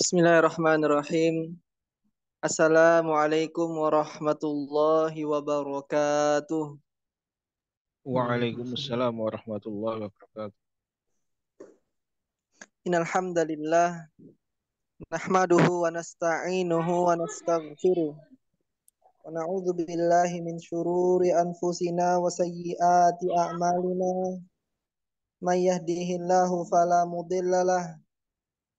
Bismillahirrahmanirrahim. Assalamualaikum warahmatullahi wabarakatuh. Waalaikumsalam warahmatullahi wabarakatuh. Innal hamdalillah nahmaduhu wa nasta'inuhu wa nastaghfiruh wa na'udzu billahi min syururi anfusina wa sayyiati a'malina. May yahdihillahu fala mudhillalah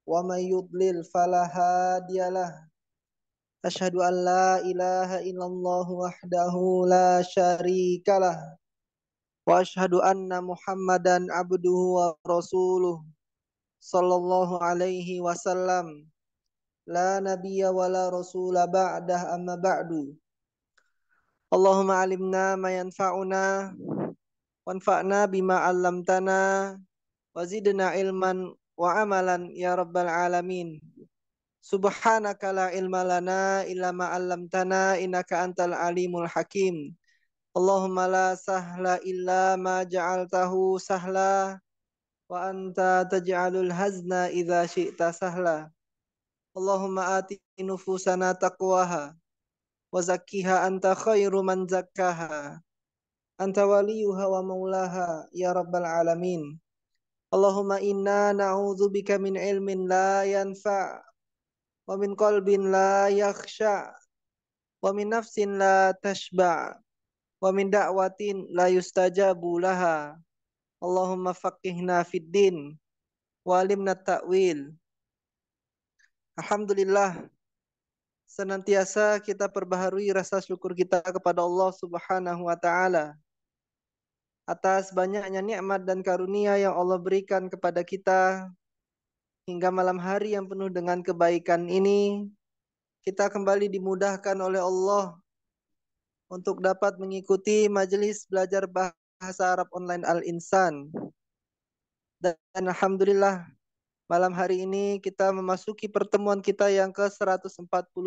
wa may yudlil fala hadiyalah. Asyhadu an la ilaha illallah wahdahu la syarikalah wa asyhadu anna Muhammadan abduhu wa rasuluh sallallahu alaihi wasallam la nabiyya wa la rasula ba'dah amma ba'du. Allahumma alimna ma yanfa'una wanfa'na bima 'allamtana wa zidna ilman wa amalan ya rabbal alamin. Subhanaka la ilma lana illa ma 'allamtana innaka antal alimul hakim. Allahumma la sahla illa ma ja'altahu sahla wa anta taj'alul hazna idza syi'ta sahla. Allahumma ati nufusana taqwaha wa zakkiha anta khairu man zakkaha. Anta waliyuha wa maulaha ya rabbal alamin. Allahumma inna na'udzubika min ilmin la yanfa' wa min qalbin la yakhsha' wa min nafsin la tashba' wa min da'watin la yustajabu laha. Allahumma faqihna fid din wa alimna ta'wil. Alhamdulillah, senantiasa kita perbaharui rasa syukur kita kepada Allah Subhanahu wa taala atas banyaknya nikmat dan karunia yang Allah berikan kepada kita hingga malam hari yang penuh dengan kebaikan ini. Kita kembali dimudahkan oleh Allah untuk dapat mengikuti majelis belajar bahasa Arab online Al-Insan. Dan alhamdulillah, malam hari ini kita memasuki pertemuan kita yang ke-143.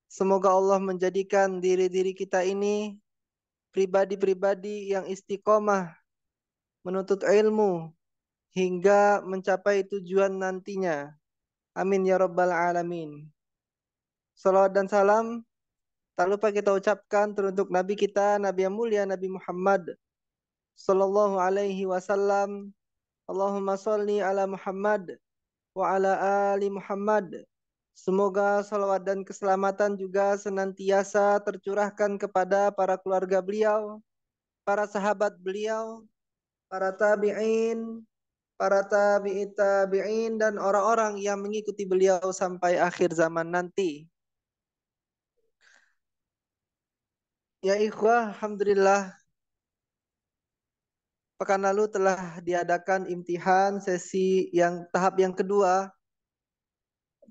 Semoga Allah menjadikan diri-diri kita ini pribadi-pribadi yang istiqomah menuntut ilmu hingga mencapai tujuan nantinya. Amin ya rabbal alamin. Salawat dan salam tak lupa kita ucapkan teruntuk Nabi kita, Nabi yang mulia, Nabi Muhammad sallallahu alaihi wasallam. Allahumma salli ala Muhammad wa ala ali Muhammad. Semoga salawat dan keselamatan juga senantiasa tercurahkan kepada para keluarga beliau, para sahabat beliau, para tabi'in, para tabi'it tabi'in, dan orang-orang yang mengikuti beliau sampai akhir zaman nanti. Ya ikhwah, alhamdulillah, pekan lalu telah diadakan imtihan sesi yang tahap yang kedua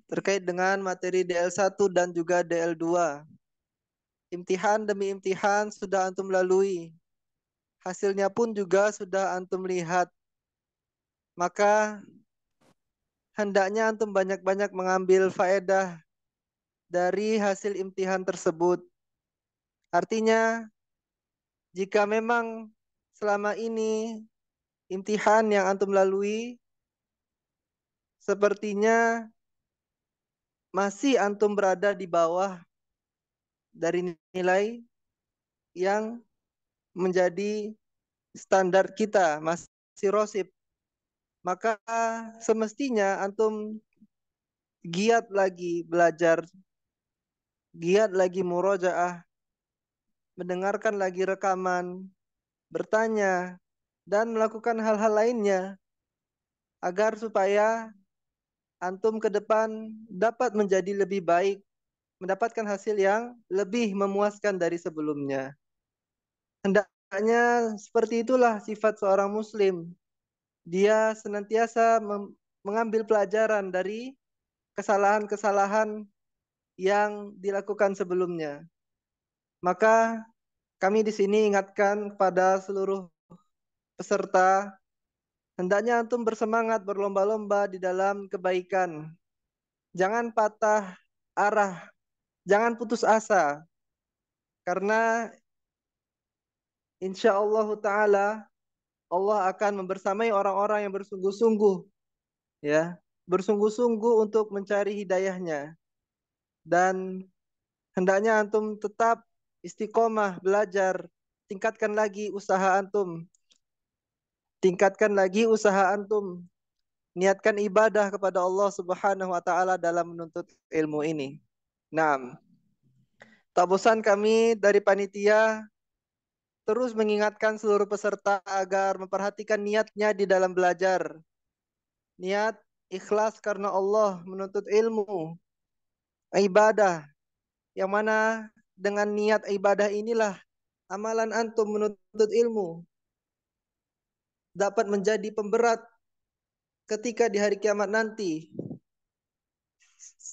terkait dengan materi DL1 dan juga DL2. Imtihan demi imtihan sudah antum lalui. Hasilnya pun juga sudah antum lihat. Maka hendaknya antum banyak-banyak mengambil faedah dari hasil imtihan tersebut. Artinya, jika memang selama ini imtihan yang antum lalui sepertinya masih antum berada di bawah dari nilai yang menjadi standar kita, masih rosib, maka semestinya antum giat lagi belajar, giat lagi murojaah, mendengarkan lagi rekaman, bertanya, dan melakukan hal-hal lainnya agar supaya antum ke depan dapat menjadi lebih baik, mendapatkan hasil yang lebih memuaskan dari sebelumnya. Hendaknya seperti itulah sifat seorang muslim. Dia senantiasa mengambil pelajaran dari kesalahan-kesalahan yang dilakukan sebelumnya. Maka kami di sini ingatkan kepada seluruh peserta, hendaknya antum bersemangat berlomba-lomba di dalam kebaikan. Jangan patah arah, jangan putus asa. Karena insya Allah Ta'ala Allah akan membersamai orang-orang yang bersungguh-sungguh, ya, bersungguh-sungguh untuk mencari hidayahnya. Dan hendaknya antum tetap istiqomah belajar. Tingkatkan lagi usaha antum. Tingkatkan lagi usaha antum. Niatkan ibadah kepada Allah Subhanahu wa taala dalam menuntut ilmu ini. Naam. Tak bosan kami dari panitia terus mengingatkan seluruh peserta agar memperhatikan niatnya di dalam belajar. Niat ikhlas karena Allah menuntut ilmu, ibadah, yang mana dengan niat ibadah inilah amalan antum menuntut ilmu dapat menjadi pemberat ketika di hari kiamat nanti.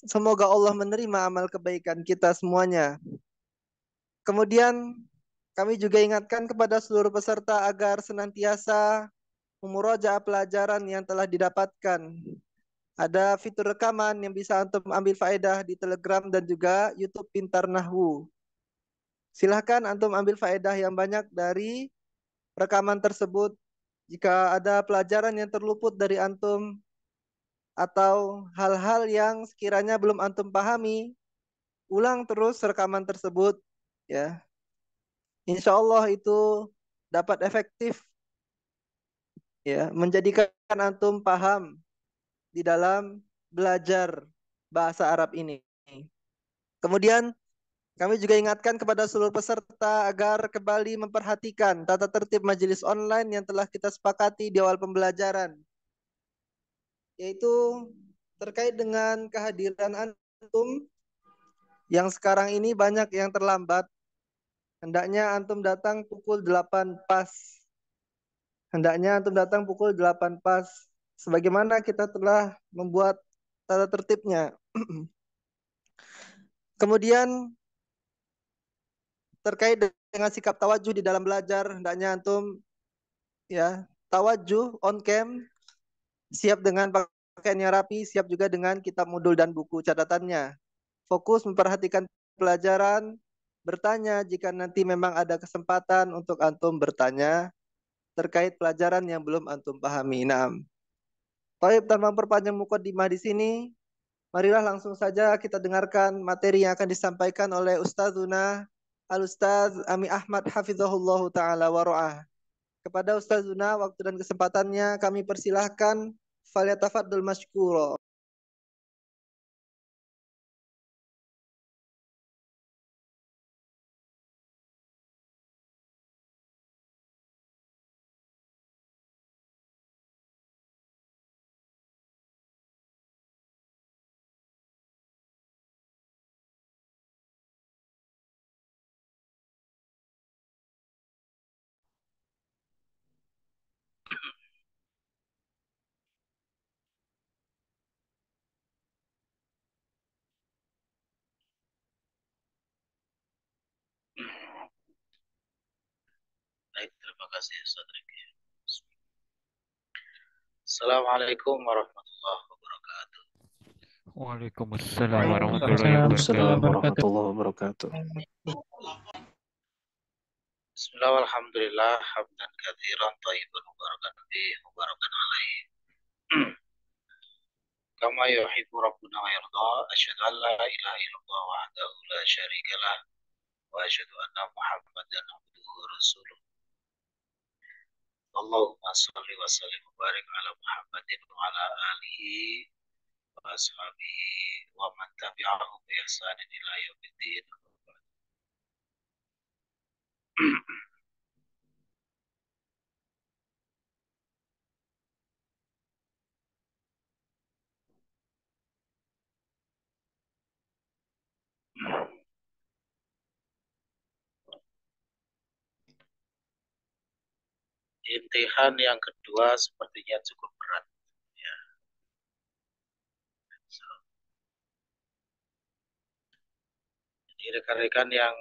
Semoga Allah menerima amal kebaikan kita semuanya. Kemudian kami juga ingatkan kepada seluruh peserta agar senantiasa memurojaah pelajaran yang telah didapatkan. Ada fitur rekaman yang bisa antum ambil faedah di Telegram dan juga YouTube Pintar Nahwu. Silahkan antum ambil faedah yang banyak dari rekaman tersebut. Jika ada pelajaran yang terluput dari antum atau hal-hal yang sekiranya belum antum pahami, ulang terus rekaman tersebut, ya. Insya Allah itu dapat efektif, ya, menjadikan antum paham di dalam belajar bahasa Arab ini. Kemudian kami juga ingatkan kepada seluruh peserta agar kembali memperhatikan tata tertib majelis online yang telah kita sepakati di awal pembelajaran, yaitu terkait dengan kehadiran antum yang sekarang ini banyak yang terlambat. Hendaknya antum datang pukul 8 pas. Hendaknya antum datang pukul 8 pas. Sebagaimana kita telah membuat tata tertibnya. Kemudian terkait dengan sikap tawajuh di dalam belajar, hendaknya antum, ya, tawajuh on cam, siap dengan pakaian yang rapi, siap juga dengan kitab modul dan buku catatannya. Fokus memperhatikan pelajaran, bertanya jika nanti memang ada kesempatan untuk antum bertanya terkait pelajaran yang belum antum pahami. Nah, baik, tanpa memperpanjang mukadimah di sini, marilah langsung saja kita dengarkan materi yang akan disampaikan oleh Ustazuna Al-Ustaz Ami Ahmad Hafizahullah Ta'ala wa ra'ah. Kepada Ustazuna, waktu dan kesempatannya kami persilahkan. Falyatafaddal mashkura. Baik, terima kasih Ustaz Riki. Assalamualaikum warahmatullahi wabarakatuh. Waalaikumsalam warahmatullahi Waalaikumsalam wabarakatuh. warahmatullahi wabarakatuh. Bismillah walhamdulillah hamdan katsiran thayyiban mubarakan fihi mubarakan alaihi. Kama yuhibbu rabbuna wa yarda. Asyhadu an la ilaha illallah wahdahu la syarika lah wa asyhadu anna Muhammadan abduhu wa rasuluh. Allahumma shalli wa sallim wa barik ala Muhammadin wa ala alihi wa ashabihi wa man tabi'ahum bi ihsanin ila yaumiddin. Imtihan yang kedua sepertinya cukup berat. Ya. So, jadi rekan-rekan yang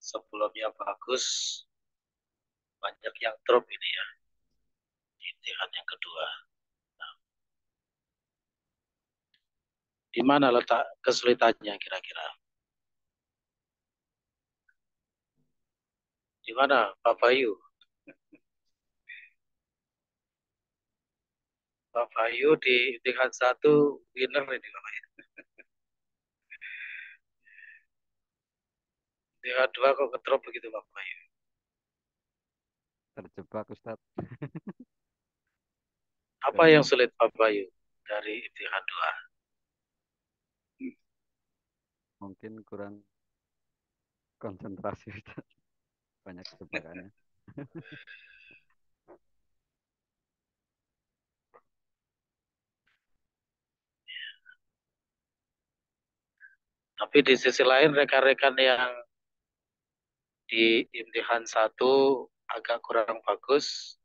sebelumnya bagus, banyak yang drop ini ya. Imtihan yang kedua. Nah, di mana letak kesulitannya kira-kira? Di mana Pak Bayu? Pak Bayu di tingkat 1 winner ini Pak Bayu. Tingkat 2 kok kedrop begitu Pak Bayu. Terjebak Ustaz. Apa yang sulit Pak Bayu dari tingkat 2? Mungkin kurang konsentrasi Ustaz. Banyak jebakannya. Tapi di sisi lain rekan-rekan yang di imtihan 1 agak kurang bagus,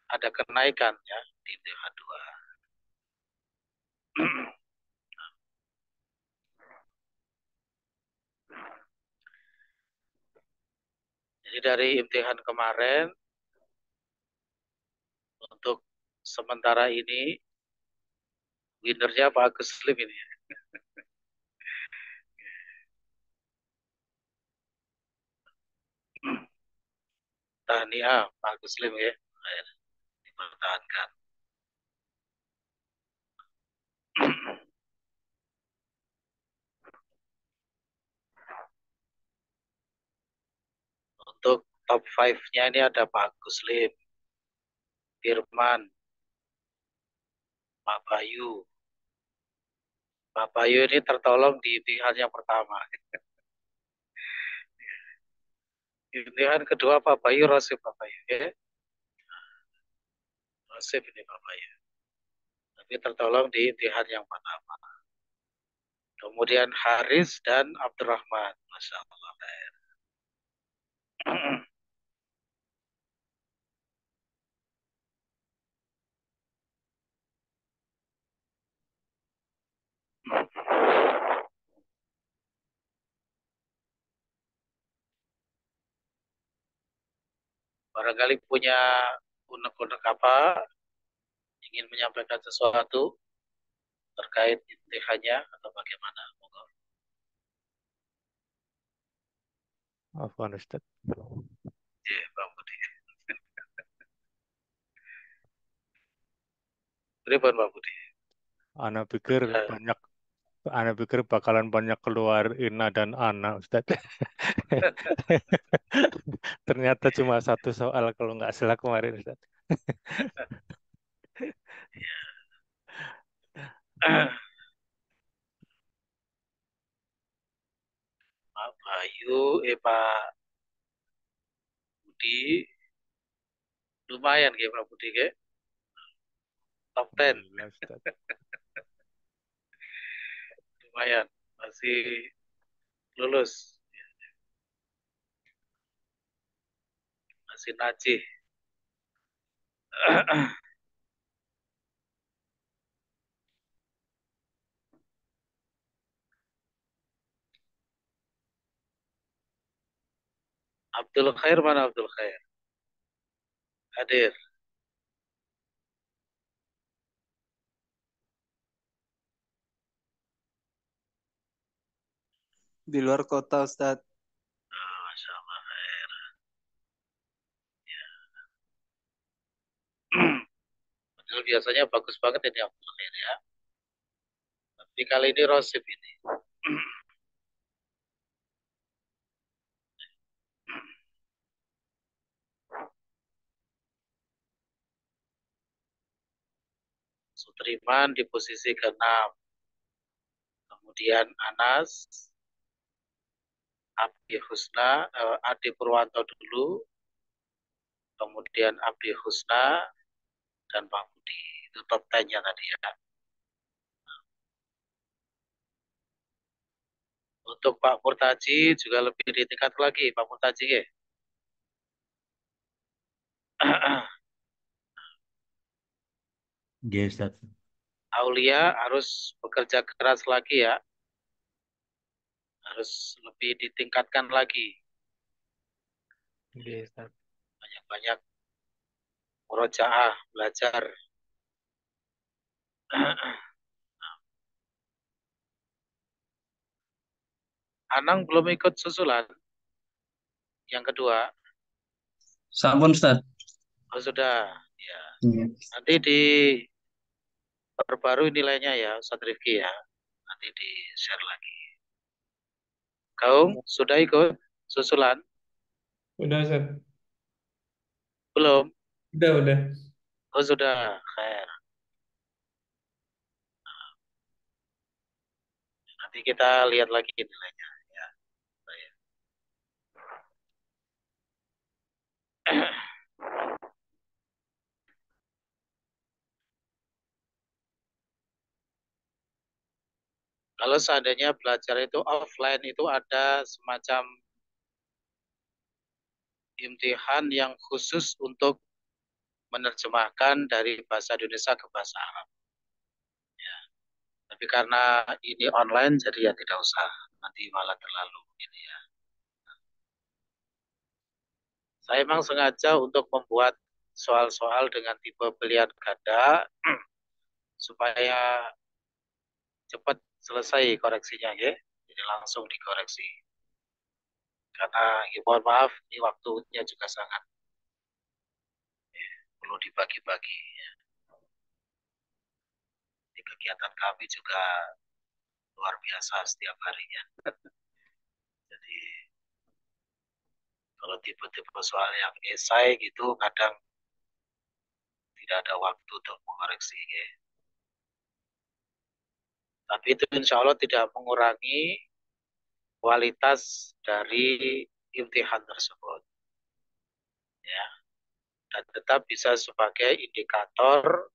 ada kenaikan ya di imtihan 2. Jadi dari imtihan kemarin, untuk sementara ini, winernya Pak Agus Slim ini. Tahniah Pak Agus Slim ya, dipertahankan. Untuk top 5-nya ini ada Pak Agus Slim, Firman, Pak Bayu. Pak Bayu ini tertolong di imtihan yang pertama. Imtihan kedua Pak Bayu, Rosif Pak Bayu ya. Rosif ini Pak Bayu. Tapi tertolong di imtihan yang pertama. Kemudian Haris dan Abdurrahman. Masya Allah. Barangkali punya unek-unek apa, ingin menyampaikan sesuatu terkait imtihannya atau bagaimana? Monggo. Afwan Ustaz. Ya, Bang Budi. Pripun Bang Budi? Ana pikir bakalan banyak keluar Ina dan Ana Ustaz. Ternyata cuma satu soal kalau nggak salah kemarin Ustaz. Pak Bayu, Pak Budi, lumayan ya Pak Budi ke? Top 10, Alhamdulillah Ustaz. lumayan, masih lulus, masih najih. Abdul Khair mana Abdul Khair? Hadir. Di luar kota Ustadz. Masya Allah Khair. Ya. Padahal biasanya bagus banget ini Abdul Khair ya. Tapi kali ini Rosif ini. Sutriman di posisi ke-6. Kemudian Anas, Abdi Husna, Adi Purwanto dulu, kemudian Abdi Husna, dan Pak Budi. Itu top 10-nya tadi ya. Untuk Pak Murtaji juga lebih ditingkat lagi, Pak Murtaji ya. Yes, Ustaz. Aulia harus bekerja keras lagi ya. Harus lebih ditingkatkan lagi. Yes, Ustaz. Banyak-banyak murojaah, belajar. Anang belum ikut susulan. Yang kedua, Sampun, Ustaz. oh sudah. Ya. Iya. Nanti di Perbarui nilainya ya, Ustadz Rifki ya. Nanti di-share lagi. Kaum, sudah ikut susulan? Udah, Ustaz. Belum? Udah. Oh, sudah. Khair. Nanti kita lihat lagi nilainya. Ya. Baik. Kalau seandainya belajar itu offline, itu ada semacam imtihan yang khusus untuk menerjemahkan dari bahasa Indonesia ke bahasa Arab. Ya. Tapi karena ini online, jadi ya tidak usah. Nanti malah terlalu ini ya. Saya memang sengaja untuk membuat soal-soal dengan tipe pilihan ganda supaya cepat selesai koreksinya ya. Jadi langsung dikoreksi. Karena ya, mohon maaf, ini waktunya juga sangat perlu dibagi-bagi. Ya. Di kegiatan kami juga luar biasa setiap harinya. Jadi kalau tipe-tipe soal yang esai gitu kadang tidak ada waktu untuk mengoreksi. Ya. Tapi itu insya Allah tidak mengurangi kualitas dari imtihan tersebut. Ya. Dan tetap bisa sebagai indikator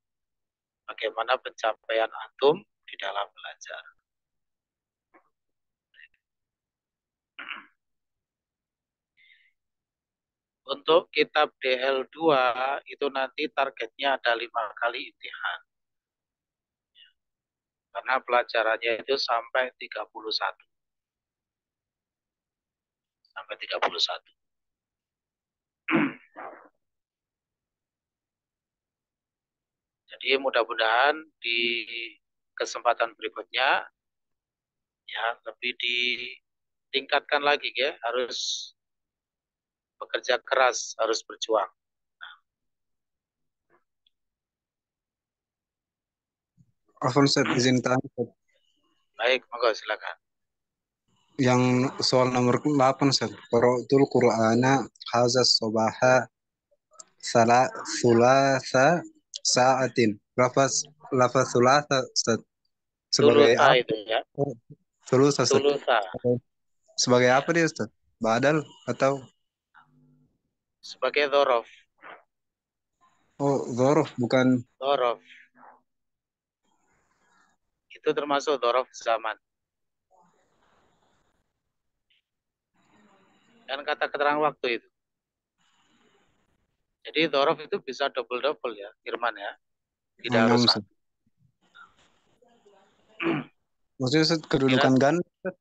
bagaimana pencapaian antum di dalam belajar. Untuk kitab DL2 itu nanti targetnya ada 5 kali imtihan. Karena pelajarannya itu sampai 31. Sampai 31. Jadi mudah-mudahan di kesempatan berikutnya ya lebih ditingkatkan lagi ya, harus bekerja keras, harus berjuang. Afwan Ustaz, izin tanya Ustaz. Baik, monggo silakan. Yang soal nomor 8 Ustaz. Qara'tul Qur'ana hazas sabaha sulasa sa'atin. Lafaz sulasa Ustaz. Sebagai Sulusa apa? itu ya. Sulasa Ustaz. Sulusa. Sebagai apa dia Ustaz? Badal atau? Sebagai dhorof. Oh, dzaraf bukan. Dhorof. Itu termasuk dhorof zaman. Dan kata keterangan waktu itu. Jadi dhorof itu bisa double-double ya, Irman ya. Tidak harus Ustaz. satu. Maksudnya Ustaz, kedudukan ganda Ustaz?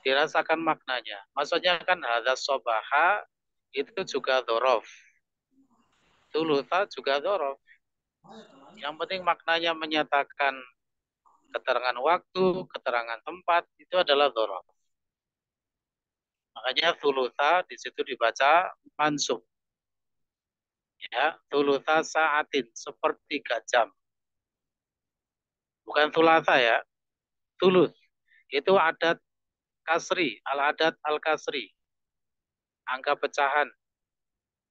Dirasakan maknanya. Maksudnya kan hadas sobaha itu juga dhorof. Tulusa juga dhorof. Yang penting maknanya menyatakan keterangan waktu, keterangan tempat, itu adalah dhorof. Makanya tulusa di situ dibaca mansub. Ya, tulusa saatin, sepertiga jam. Bukan tulasa ya, tulus. Itu adat kasri, al-adat al-kasri. Angka pecahan.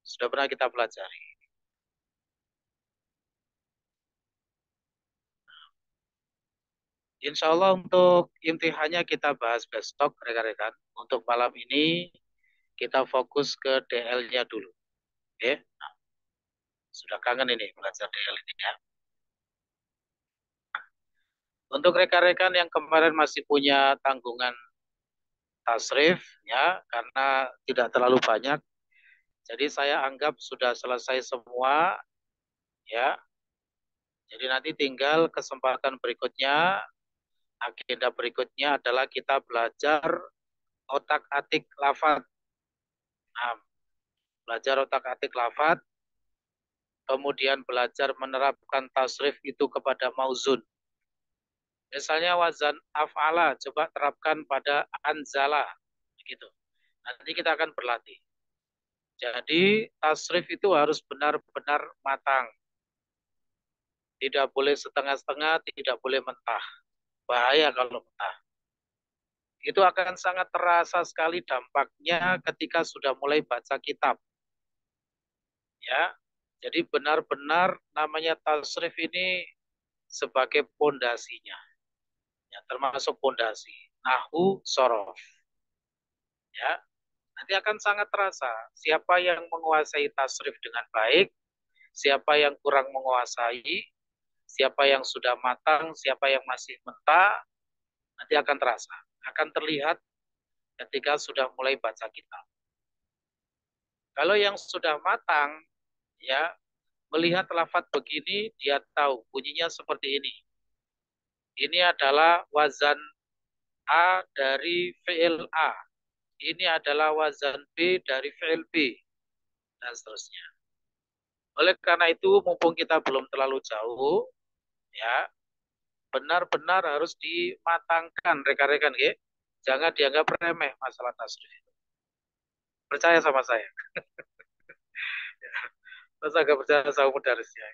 Sudah pernah kita pelajari. Insya Allah untuk imtihannya kita bahas besok, rekan-rekan. Untuk malam ini kita fokus ke DL-nya dulu. Oke? Nah, sudah kangen ini belajar DL ini ya. Untuk rekan-rekan yang kemarin masih punya tanggungan tasrif, ya, karena tidak terlalu banyak, jadi saya anggap sudah selesai semua, ya. Jadi nanti tinggal kesempatan berikutnya, agenda berikutnya adalah kita belajar otak-atik lafaz. Nah, belajar otak-atik lafaz, kemudian belajar menerapkan tasrif itu kepada mauzun. Misalnya wazan af'ala, coba terapkan pada anzala, begitu. Nanti kita akan berlatih. Jadi tasrif itu harus benar-benar matang. Tidak boleh setengah-setengah, tidak boleh mentah. Bahaya kalau mentah. Itu akan sangat terasa sekali dampaknya ketika sudah mulai baca kitab. Ya, jadi benar-benar namanya tasrif ini sebagai pondasinya, ya, termasuk pondasi nahu sorof. Ya, nanti akan sangat terasa siapa yang menguasai tasrif dengan baik, siapa yang kurang menguasai, siapa yang sudah matang, siapa yang masih mentah, nanti akan terasa, akan terlihat ketika sudah mulai baca kitab. Kalau yang sudah matang, ya, melihat lafaz begini, dia tahu bunyinya seperti ini. Ini adalah wazan A dari fi'il A. Ini adalah wazan B dari fi'il B. Dan seterusnya. Oleh karena itu, mumpung kita belum terlalu jauh, ya, benar-benar harus dimatangkan, rekan-rekan, ya. Jangan dianggap remeh masalah tasrif itu. Percaya sama saya. Masa gak percaya sama mudarisnya.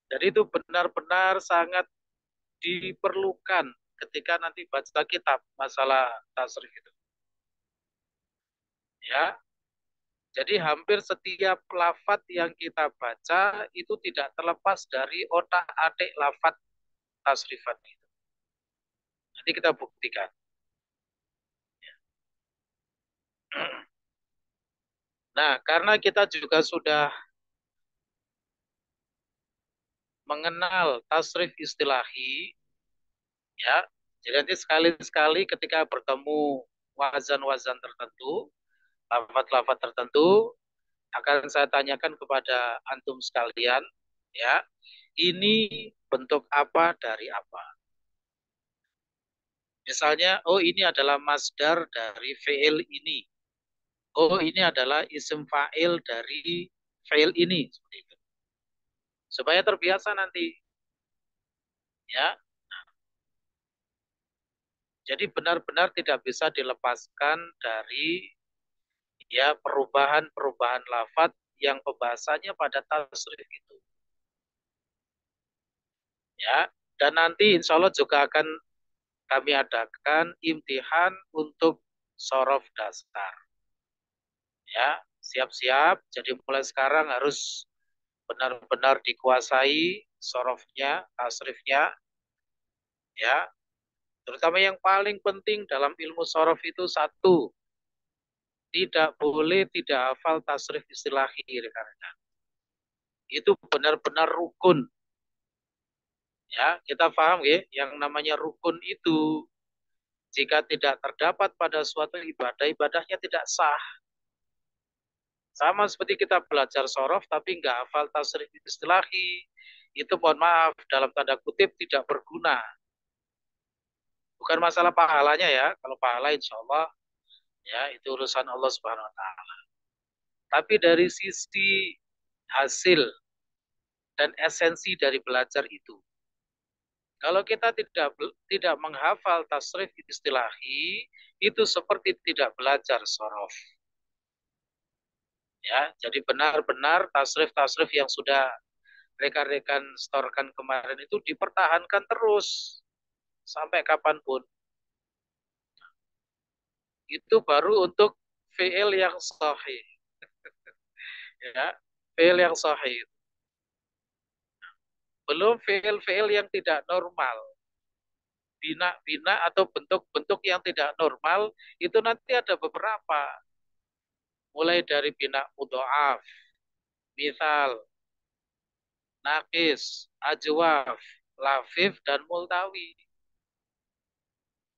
Jadi itu benar-benar sangat diperlukan ketika nanti baca kitab masalah tasrif itu. Ya, jadi hampir setiap lafaz yang kita baca itu tidak terlepas dari otak-atik lafaz tasrifat itu. Nanti kita buktikan. Nah, karena kita juga sudah mengenal tasrif istilahi, ya, jadi nanti sekali-sekali ketika bertemu wazan-wazan tertentu, lafaz-lafaz tertentu, akan saya tanyakan kepada antum sekalian, ya, ini bentuk apa dari apa? Misalnya, oh ini adalah masdar dari fi'il ini. Oh ini adalah isim fa'il dari fi'il ini. Seperti itu. Supaya terbiasa nanti. Ya. Jadi benar-benar tidak bisa dilepaskan dari ya perubahan-perubahan lafadz yang pembahasannya pada tasrif itu. Ya. Dan nanti insya Allah juga akan kami adakan imtihan untuk sorof dasar. Ya, siap-siap. Jadi mulai sekarang harus benar-benar dikuasai sorofnya, tasrifnya. Ya, terutama yang paling penting dalam ilmu sorof itu satu, tidak boleh tidak hafal tasrif istilahi, rekan-rekan. Itu benar-benar rukun. Ya, kita paham ya, yang namanya rukun itu jika tidak terdapat pada suatu ibadah, ibadahnya tidak sah. Sama seperti kita belajar sorof tapi nggak hafal tasrif istilahi, itu mohon maaf dalam tanda kutip tidak berguna. Bukan masalah pahalanya ya, kalau pahala insya Allah ya itu urusan Allah Subhanahu Wa Taala. Tapi dari sisi hasil dan esensi dari belajar itu, kalau kita tidak menghafal tasrif istilahi, itu seperti tidak belajar sorof. Ya, jadi benar-benar tasrif-tasrif yang sudah rekan-rekan setorkan kemarin itu dipertahankan terus sampai kapanpun. Itu baru untuk fi'il yang sahih. Ya, fi'il yang sahih. Belum fi'il-fi'il yang tidak normal. Bina-bina atau bentuk-bentuk yang tidak normal itu nanti ada beberapa. Mulai dari bina mudha'af, misal, nakis, ajwaf, lafif, dan multawi.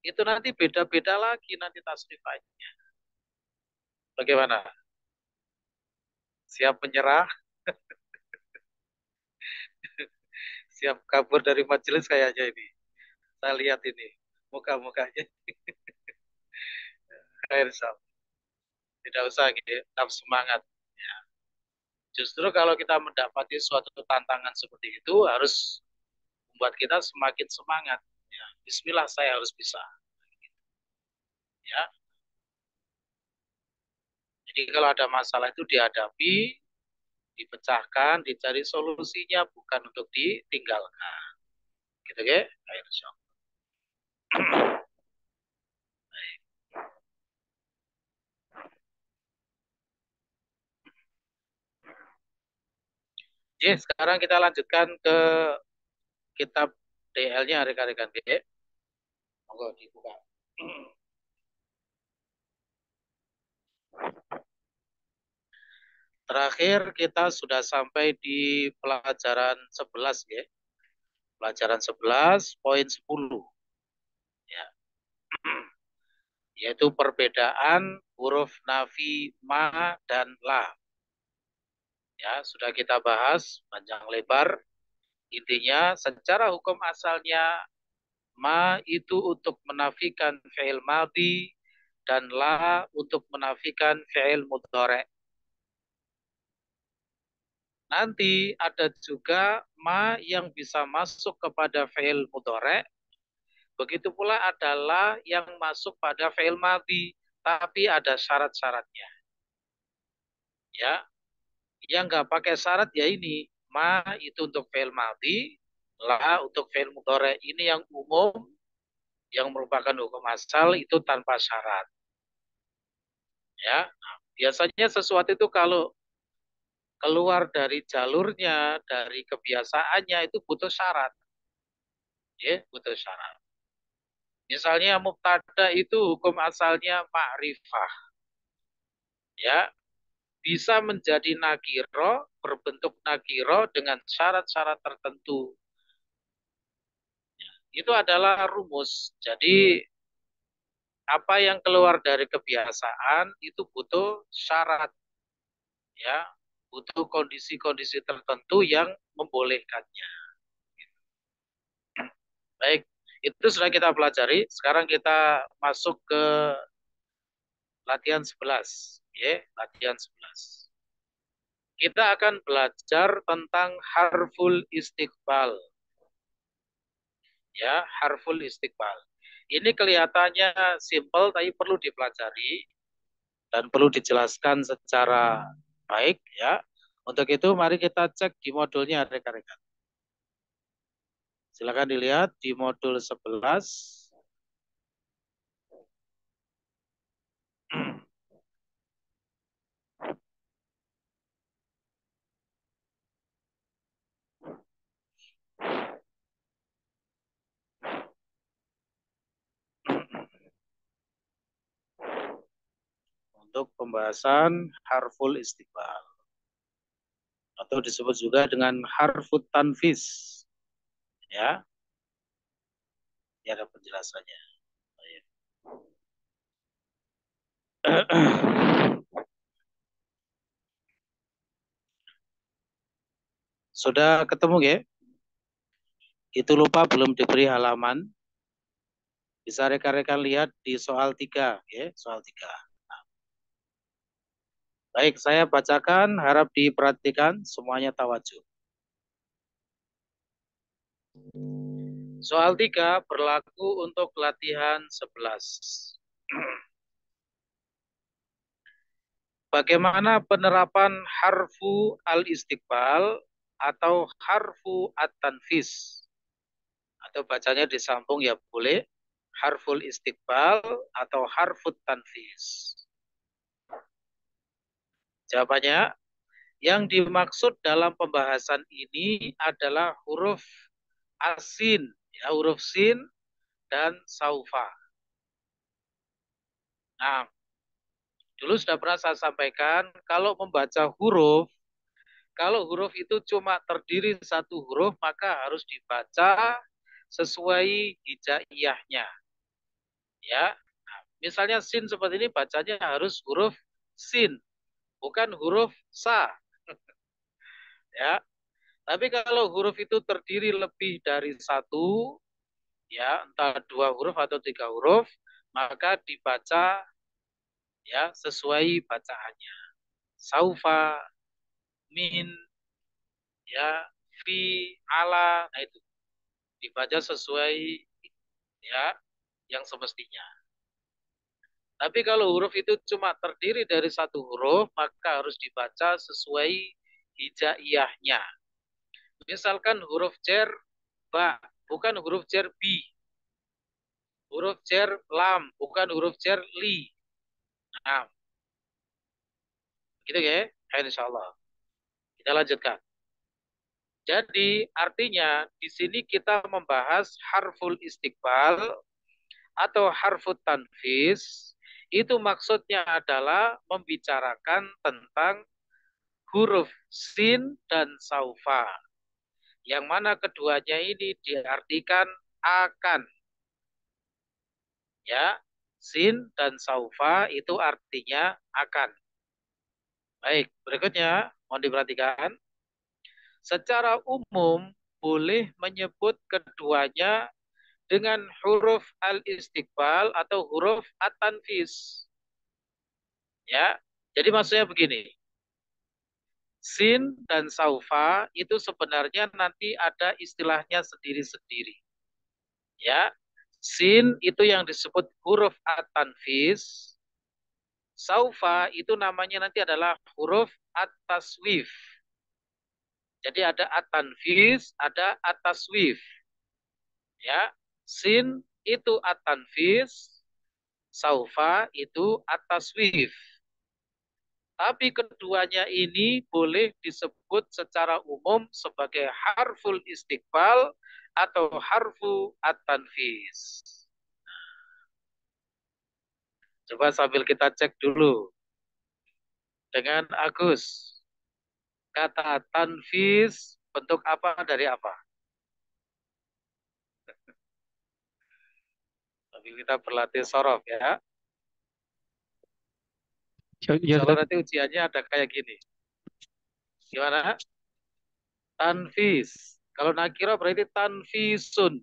Itu nanti beda-beda lagi nanti tasrifannya. Bagaimana? Siap menyerah? Siap kabur dari majelis kayaknya ini. Saya lihat ini, muka-mukanya. Tidak usah gitu, tetap semangat. Ya. Justru kalau kita mendapati suatu tantangan seperti itu, harus membuat kita semakin semangat. Ya. Bismillah, saya harus bisa. Ya. Jadi kalau ada masalah itu dihadapi, dipecahkan, dicari solusinya, bukan untuk ditinggalkan. Gitu ya? Ayo, insyaallah. Oke, sekarang kita lanjutkan ke kitab DL-nya rekan-rekan. Monggo dibuka. Terakhir kita sudah sampai di pelajaran 11 ya. Pelajaran 11 poin 10 ya. Yaitu perbedaan huruf nafi ma dan la. Ya, sudah kita bahas panjang lebar. Intinya secara hukum asalnya ma itu untuk menafikan fi'il madhi dan la untuk menafikan fi'il mudhari'. Nanti ada juga ma yang bisa masuk kepada fi'il mudhari'. Begitu pula adalah yang masuk pada fi'il madhi, tapi ada syarat-syaratnya. Ya, yang nggak pakai syarat ya ini, ma itu untuk fi'il madhi, la untuk fi'il mudhari'. Ini yang umum, yang merupakan hukum asal itu tanpa syarat. Ya, nah, biasanya sesuatu itu kalau keluar dari jalurnya, dari kebiasaannya itu butuh syarat. Ya, butuh syarat. Misalnya mubtada itu hukum asalnya ma'rifah. Ya, bisa menjadi nakiro, berbentuk nakiro dengan syarat-syarat tertentu. Itu adalah rumus. Jadi apa yang keluar dari kebiasaan itu butuh syarat. Ya, butuh kondisi-kondisi tertentu yang membolehkannya. Baik, itu sudah kita pelajari. Sekarang kita masuk ke latihan 11. Ya, latihan 11. Kita akan belajar tentang harful istiqbal. Ya, harful istiqbal. Ini kelihatannya simpel tapi perlu dipelajari dan perlu dijelaskan secara baik ya. Untuk itu mari kita cek di modulnya rekan-rekan. Silakan dilihat di modul 11. Untuk pembahasan harful istiqbal atau disebut juga dengan harfut tanfis. Ya. Ini ada penjelasannya. Sudah ketemu ya? Itu lupa belum diberi halaman. Bisa rekan-rekan lihat di soal 3 ya, soal 3. Nah. Baik, saya bacakan, harap diperhatikan semuanya tawajuh. Soal 3 berlaku untuk latihan 11. Bagaimana penerapan harfu al-istiqbal atau harfu at-tanfis? Atau bacanya disambung ya boleh. Harful istiqbal atau harfut tanfis. Jawabannya, yang dimaksud dalam pembahasan ini adalah huruf asin, ya, huruf sin dan saufa. Nah, dulu sudah pernah saya sampaikan, kalau membaca huruf, kalau huruf itu cuma terdiri satu huruf, maka harus dibaca sesuai hijaiyahnya. Ya, nah, misalnya sin seperti ini bacanya harus huruf sin, bukan huruf sa. Ya, tapi kalau huruf itu terdiri lebih dari satu, ya entah 2 huruf atau 3 huruf, maka dibaca ya sesuai bacaannya. Saufa, min, ya, fi, ala, nah itu dibaca sesuai ya yang semestinya. Tapi kalau huruf itu cuma terdiri dari satu huruf, maka harus dibaca sesuai hijaiyahnya. Misalkan huruf jar ba, bukan huruf jar bi. Huruf jar lam, bukan huruf jar li. Nah, gitu ya. Insya Allah. Kita lanjutkan. Jadi artinya di sini kita membahas harful istiqbal atau harfut tanfis. Itu maksudnya adalah membicarakan tentang huruf sin dan saufa. Yang mana keduanya ini diartikan akan. Ya, sin dan saufa itu artinya akan. Baik, berikutnya mohon diperhatikan. Secara umum boleh menyebut keduanya dengan huruf al-istiqbal atau huruf at-tanfis. Ya, jadi maksudnya begini. Sin dan saufa itu sebenarnya nanti ada istilahnya sendiri-sendiri. Ya, sin itu yang disebut huruf at-tanfis. Saufa itu namanya nanti adalah huruf at-taswif. Jadi ada at-tanfis, ada at-taswif. Ya, sin itu at-tanfis, saufa itu at-taswif. Tapi keduanya ini boleh disebut secara umum sebagai harful istiqbal atau harfu at-tanfis. Coba sambil kita cek dulu. Dengan Agus, kata tanfis bentuk apa dari apa? Tapi kita berlatih sorof ya. Ya, Kalau Ustaz. nanti ujiannya ada kayak gini. Gimana? Tanfis. Kalau nakiro berarti tanfisun.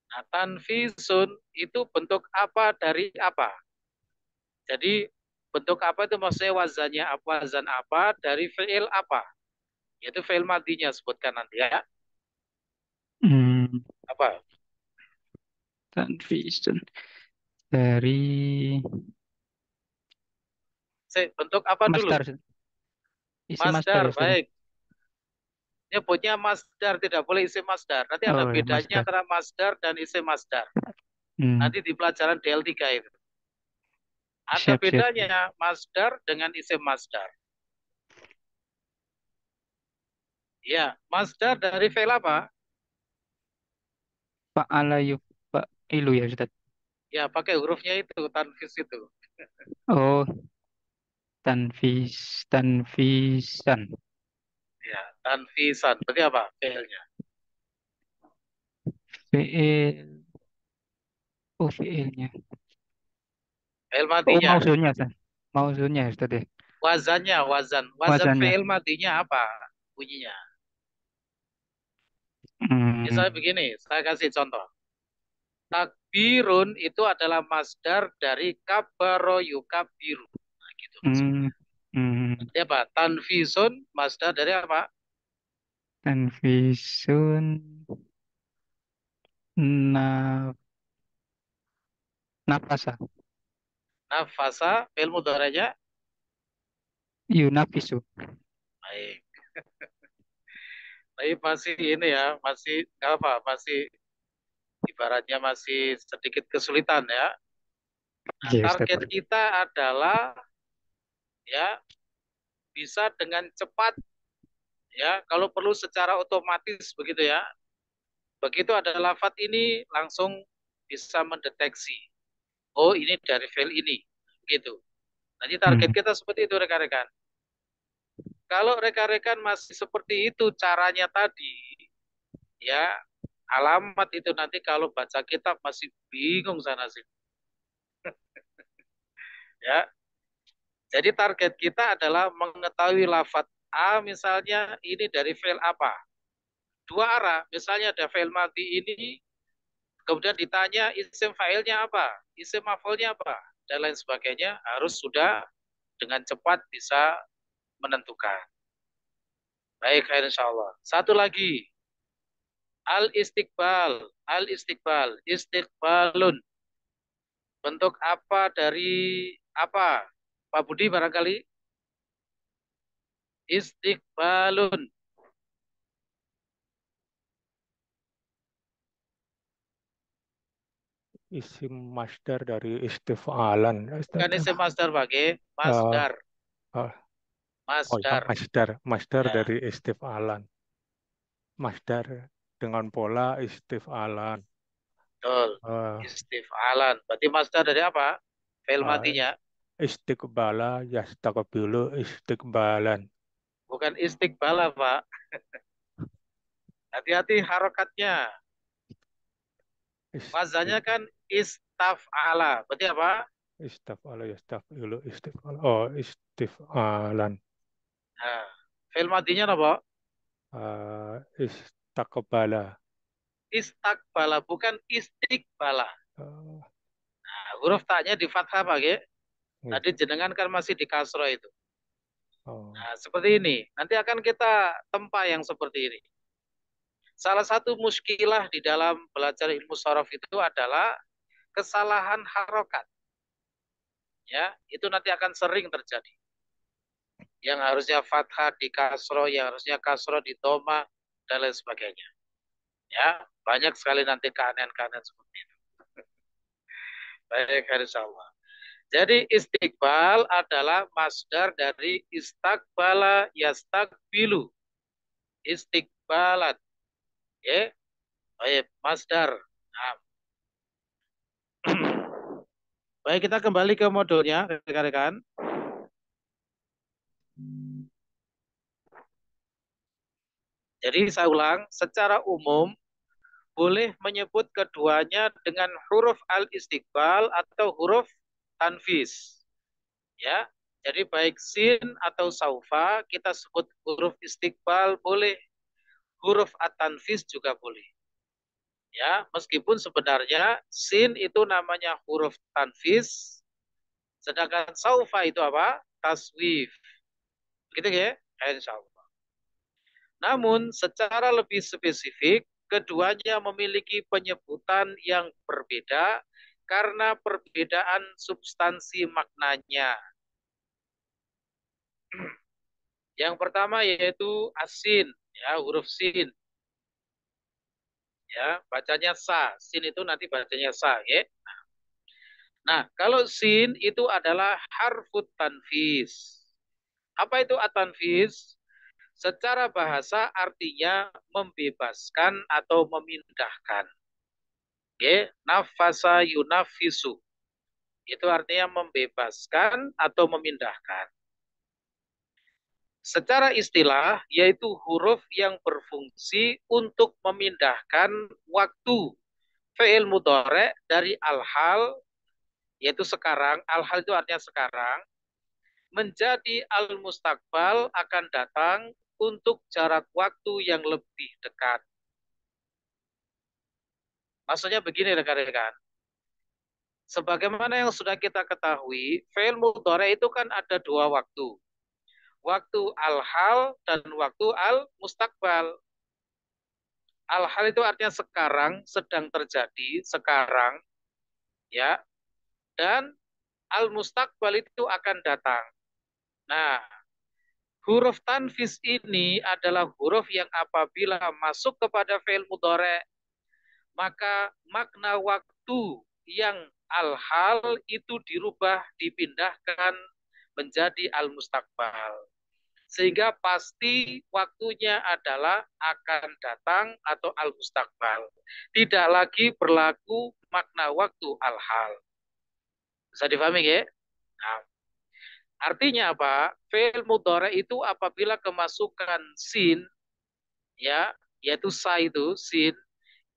Nah, tanfisun itu bentuk apa dari apa? Jadi bentuk apa itu maksudnya wazannya apa, wazan apa dari fi'il apa? Yaitu fi'il madinya sebutkan nanti ya. Apa? Tanfisun dari Bentuk apa dulu? masdar. Isi masdar Masdar, ya, Ustaz. baik. Nyebutnya masdar, tidak boleh isim masdar. Nanti ada Oh, ya, bedanya masdar. antara masdar dan isim masdar. Nanti di pelajaran DL3 itu. Ada Siap, siap. bedanya masdar dengan isim masdar. Ya, masdar dari fi'il apa? Fa'ala yuf'ilu ya, Ustaz. Ya, pakai hurufnya itu, tanfis itu. Oh, tanfisan. Ya, tanfisan. Berarti apa fi'ilnya? Fi'il. Oh, fi'ilnya. Fi'il Oh, madinya. mausulnya, Ustaz. Mausulnya, Ustaz ya. Wazannya, wazan. Wazan Wazannya. fi'il madinya apa bunyinya? Misalnya begini, saya kasih contoh. Takbirun itu adalah masdar dari kabaro yukabiru. Nah, gitu maksudnya. Berarti apa? Tanfisun masdar dari apa? Tanfisun nafasa. Nafasa, fi'il mudhari'nya. Yunafisu. Baik. Tapi masih ini ya, masih apa? Masih ibaratnya masih sedikit kesulitan ya. Nah, Iya, Ustaz. target kita adalah ya bisa dengan cepat ya, kalau perlu secara otomatis begitu ya. Begitu ada lafaz ini langsung bisa mendeteksi. Oh, ini dari file ini. Gitu. Nanti target kita seperti itu rekan-rekan. Kalau rekan-rekan masih seperti itu caranya tadi, ya alamat itu nanti kalau baca kitab masih bingung sana sini. Ya. Jadi target kita adalah mengetahui lafaz A misalnya ini dari file apa. Dua arah, misalnya ada file mati ini, kemudian ditanya isim fa'ilnya apa, isim maf'ulnya apa, dan lain sebagainya, harus sudah dengan cepat bisa menentukan. Baik, insya Allah. Satu lagi, al-istiqbal, al-istiqbal, istiqbalun. Bentuk apa dari apa? Pak Budi barangkali? Istiqbalun. Isim masdar dari istif'alan. Bukan isim masdar pakai Eh, masdar. oh ya, Masdar. masdar Ya, dari istif'alan. Masdar dengan pola istif'alan. betul. Eh, Istif'alan. Berarti masdar dari apa? Fi'il eh, matinya. istiqbala yastaqbilu istiqbalan. Bukan istiqbala, Pak. Hati-hati harokatnya. Wazannya kan istaf'ala. Berarti apa? Istaf'ala yastafilu istif'ala. Oh, istif'alan. Nah, fi'il matinya apa? Istaqbala. Istakbala, bukan istiqbala. Eh, Nah, huruf taknya di fathah pakai. iya. Tadi jenengan kan masih di kasroh itu. Oh, Nah, seperti ini. Nanti akan kita tempa yang seperti ini. Salah satu muskilah di dalam belajar ilmu sorof itu adalah kesalahan harokat. Ya, itu nanti akan sering terjadi. Yang harusnya fathah di kasroh, yang harusnya kasroh di doma, dan lain sebagainya. Ya, banyak sekali nanti keanehan-keanehan seperti itu. Baik, insyaallah. Jadi istiqbal adalah masdar dari istakbala yastakbilu. Istiqbalat. Ya, baik, masdar. Nah. Baik, kita kembali ke modulnya, rekan-rekan. Jadi saya ulang, secara umum boleh menyebut keduanya dengan huruf al-istiqbal atau huruf tanfis. Ya, jadi baik sin atau saufa kita sebut huruf istiqbal boleh, huruf at-tanfis juga boleh. Ya, meskipun sebenarnya sin itu namanya huruf tanfis, sedangkan saufa itu apa? Taswif. Gitu ya, insyaallah. Namun secara lebih spesifik, keduanya memiliki penyebutan yang berbeda karena perbedaan substansi maknanya. Yang pertama yaitu asin, ya, huruf sin. Ya, bacanya sa. Sin itu nanti bacanya sa, ya. Nah, kalau sin itu adalah harfut tanfis. Apa itu at-tanfis? Secara bahasa artinya membebaskan atau memindahkan. Oke, nafasa yunafisu. Itu artinya membebaskan atau memindahkan. Secara istilah, yaitu huruf yang berfungsi untuk memindahkan waktu fi'il mudhari dari al-hal, yaitu sekarang, al-hal itu artinya sekarang, menjadi al-mustaqbal akan datang untuk jarak waktu yang lebih dekat. Maksudnya begini rekan-rekan, sebagaimana yang sudah kita ketahui, fi'il mudhari itu kan ada dua waktu. Waktu al-hal dan waktu al-mustaqbal. Al-hal itu artinya sekarang, sedang terjadi, sekarang. Ya. Dan al-mustaqbal itu akan datang. Nah, huruf tanfis ini adalah huruf yang apabila masuk kepada fi'il mudhari, maka makna waktu yang al-hal itu dirubah, dipindahkan menjadi al-mustaqbal. Sehingga pasti waktunya adalah akan datang atau al-mustaqbal. Tidak lagi berlaku makna waktu al-hal. Bisa dipahami ya? Nah, artinya apa? Fi'il mudhari itu apabila kemasukan sin, ya, yaitu sa itu, sin,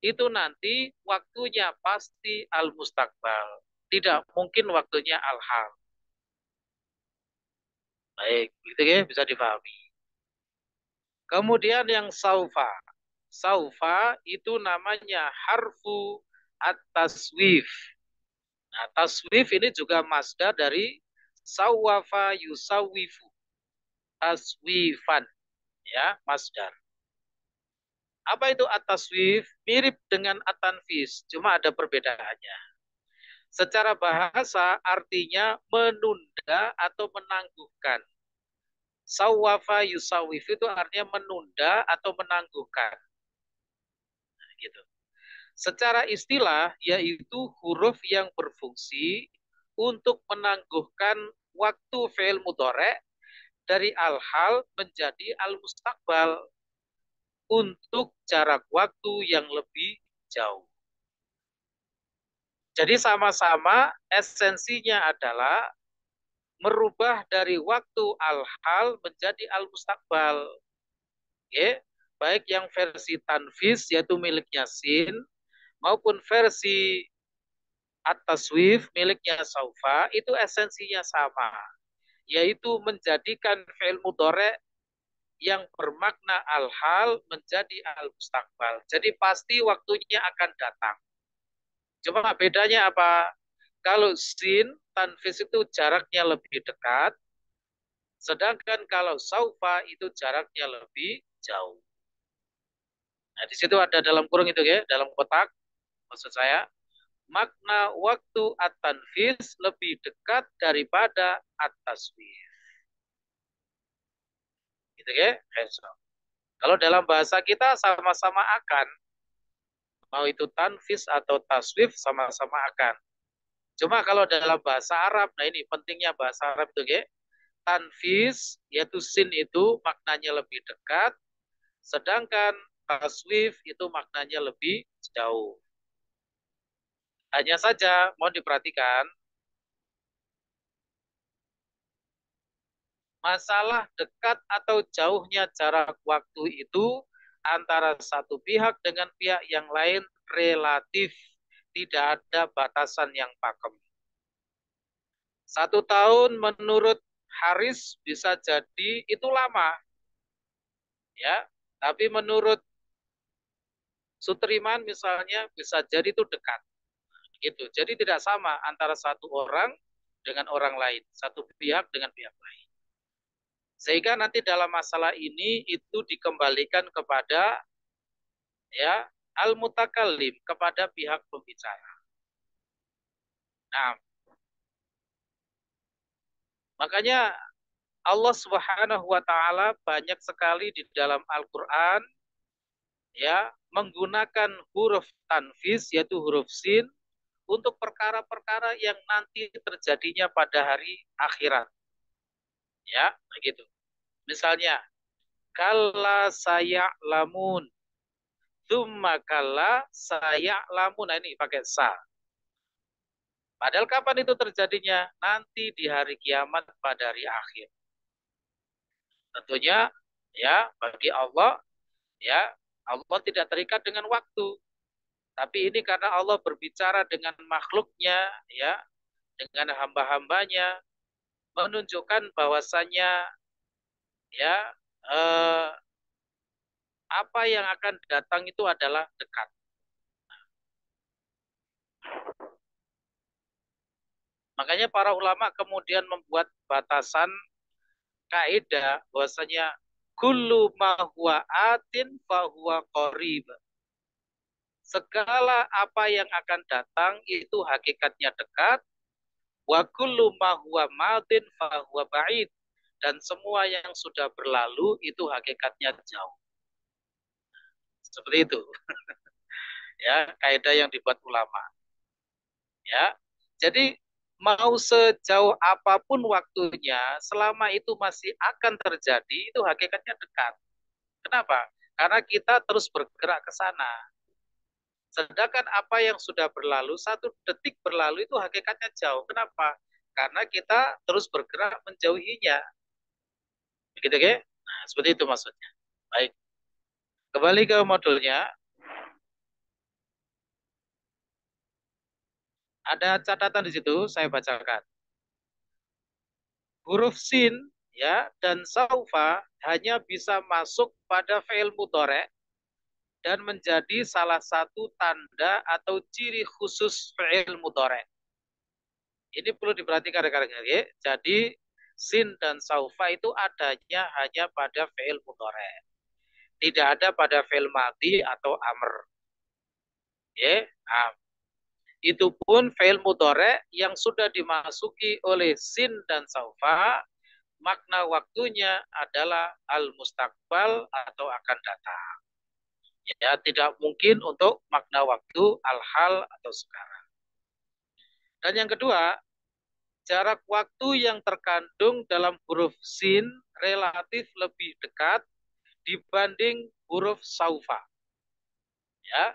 itu nanti waktunya pasti al-mustaqbal. Tidak mungkin waktunya al-hal. Baik, gitu ya, bisa dipahami. Kemudian yang saufa. Saufa itu namanya harfu at-taswif. Nah, taswif ini juga masdar dari sawafa yusawifu. Taswifan, ya, masdar. Apa itu at-taswif? Mirip dengan at-tanfis, cuma ada perbedaannya. Secara bahasa artinya menunda atau menangguhkan. Sawwafa yusawwif itu artinya menunda atau menangguhkan. Nah, gitu. Secara istilah yaitu huruf yang berfungsi untuk menangguhkan waktu fi'il mudhari' dari al-hal menjadi al-mustaqbal untuk jarak waktu yang lebih jauh. Jadi sama-sama esensinya adalah merubah dari waktu al-hal menjadi al-mustaqbal. Oke? Baik yang versi tanfis yaitu miliknya sin maupun versi at-taswif miliknya saufa itu esensinya sama, yaitu menjadikan fi'il mudhari' yang bermakna al-hal menjadi al-mustaqbal. Jadi pasti waktunya akan datang. Cuma bedanya apa? Kalau sin tanfis itu jaraknya lebih dekat, sedangkan kalau saufa itu jaraknya lebih jauh. Nah, di situ ada dalam kurung itu ya, dalam kotak maksud saya, makna waktu at-tanfis lebih dekat daripada at-taswif. Gitu ya. Kalau dalam bahasa kita sama-sama akan, mau itu tanfis atau taswif sama-sama akan. Cuma kalau dalam bahasa Arab, nah ini pentingnya bahasa Arab itu ya, tanfis yaitu sin itu maknanya lebih dekat, sedangkan taswif itu maknanya lebih jauh. Hanya saja mohon diperhatikan, masalah dekat atau jauhnya jarak waktu itu antara satu pihak dengan pihak yang lain relatif, tidak ada batasan yang pakem. 1 tahun menurut Haris bisa jadi itu lama, ya. Tapi menurut Sutriman misalnya bisa jadi itu dekat, gitu. Jadi tidak sama antara satu orang dengan orang lain, satu pihak dengan pihak lain. Sehingga nanti dalam masalah ini itu dikembalikan kepada ya al-mutakallim, kepada pihak pembicara. Nah, makanya Allah Subhanahu wa taala banyak sekali di dalam Al-Qur'an ya menggunakan huruf tanfis yaitu huruf sin untuk perkara-perkara yang nanti terjadinya pada hari akhirat. Ya, begitu. Misalnya, kalla saya'lamun, tsumma kalla saya'lamun. Nah, ini pakai sa. Padahal kapan itu terjadinya? Nanti di hari kiamat pada hari akhir. Tentunya ya bagi Allah ya Allah tidak terikat dengan waktu. Tapi ini karena Allah berbicara dengan makhluknya ya, dengan hamba-hambanya, menunjukkan bahwasannya ya apa yang akan datang itu adalah dekat. Makanya para ulama kemudian membuat batasan kaidah bahwasanya kullu ma huwa atin fa huwa qarib. Segala apa yang akan datang itu hakikatnya dekat, wa kullu ma huwa madin fa huwa ba'id, dan semua yang sudah berlalu itu hakikatnya jauh. Seperti itu. Ya, kaidah yang dibuat ulama. Ya. Jadi mau sejauh apapun waktunya, selama itu masih akan terjadi, itu hakikatnya dekat. Kenapa? Karena kita terus bergerak ke sana. Sedangkan apa yang sudah berlalu, 1 detik berlalu itu hakikatnya jauh. Kenapa? Karena kita terus bergerak menjauhinya. Begitu, ya? Nah, seperti itu maksudnya. Baik. Kembali ke modulnya. Ada catatan di situ, saya bacakan. Huruf sin ya dan saufa hanya bisa masuk pada fi'il mudhari' dan menjadi salah satu tanda atau ciri khusus fi'il mudhari'. Ini perlu diperhatikan rekan-rekan ya. Jadi sin dan saufa itu adanya hanya pada fi'il mudhari'. Tidak ada pada fi'il madhi atau amr. Ya, nah, itu pun fi'il mudhari' yang sudah dimasuki oleh sin dan saufa makna waktunya adalah al-mustaqbal atau akan datang. Ya, tidak mungkin untuk makna waktu al-hal atau sekarang. Dan yang kedua, jarak waktu yang terkandung dalam huruf sin relatif lebih dekat dibanding huruf saufa. Ya,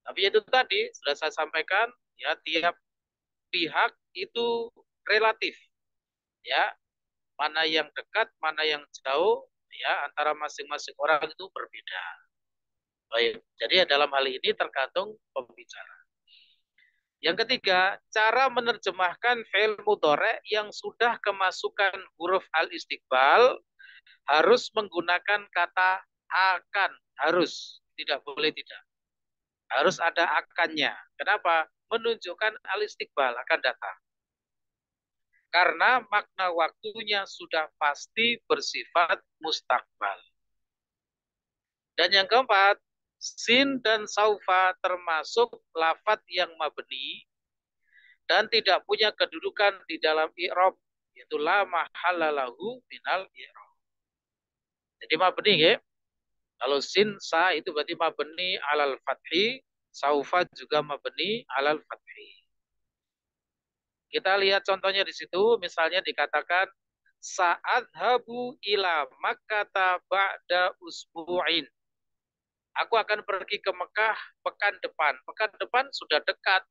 tapi itu tadi sudah saya sampaikan, ya, tiap pihak itu relatif. Ya, mana yang dekat, mana yang jauh, ya, antara masing-masing orang itu berbeda. Baik, jadi dalam hal ini tergantung pembicara. Yang ketiga, cara menerjemahkan fi'il mudhari yang sudah kemasukan huruf al-istiqbal harus menggunakan kata akan, harus, tidak boleh tidak. Harus ada akannya. Kenapa? Menunjukkan al-istiqbal akan datang. Karena makna waktunya sudah pasti bersifat mustakbal. Dan yang keempat, sin dan saufa termasuk lafadz yang mabni dan tidak punya kedudukan di dalam i'rab, yaitu la mahalla lahu minal i'rab. Jadi mabni ya. Kalau sin sa itu berarti mabni alal fathi, saufa juga mabni alal fathi. Kita lihat contohnya di situ, misalnya dikatakan sa'adhabu ila Makkata ba'da usbu'in. Aku akan pergi ke Mekah pekan depan. Pekan depan sudah dekat.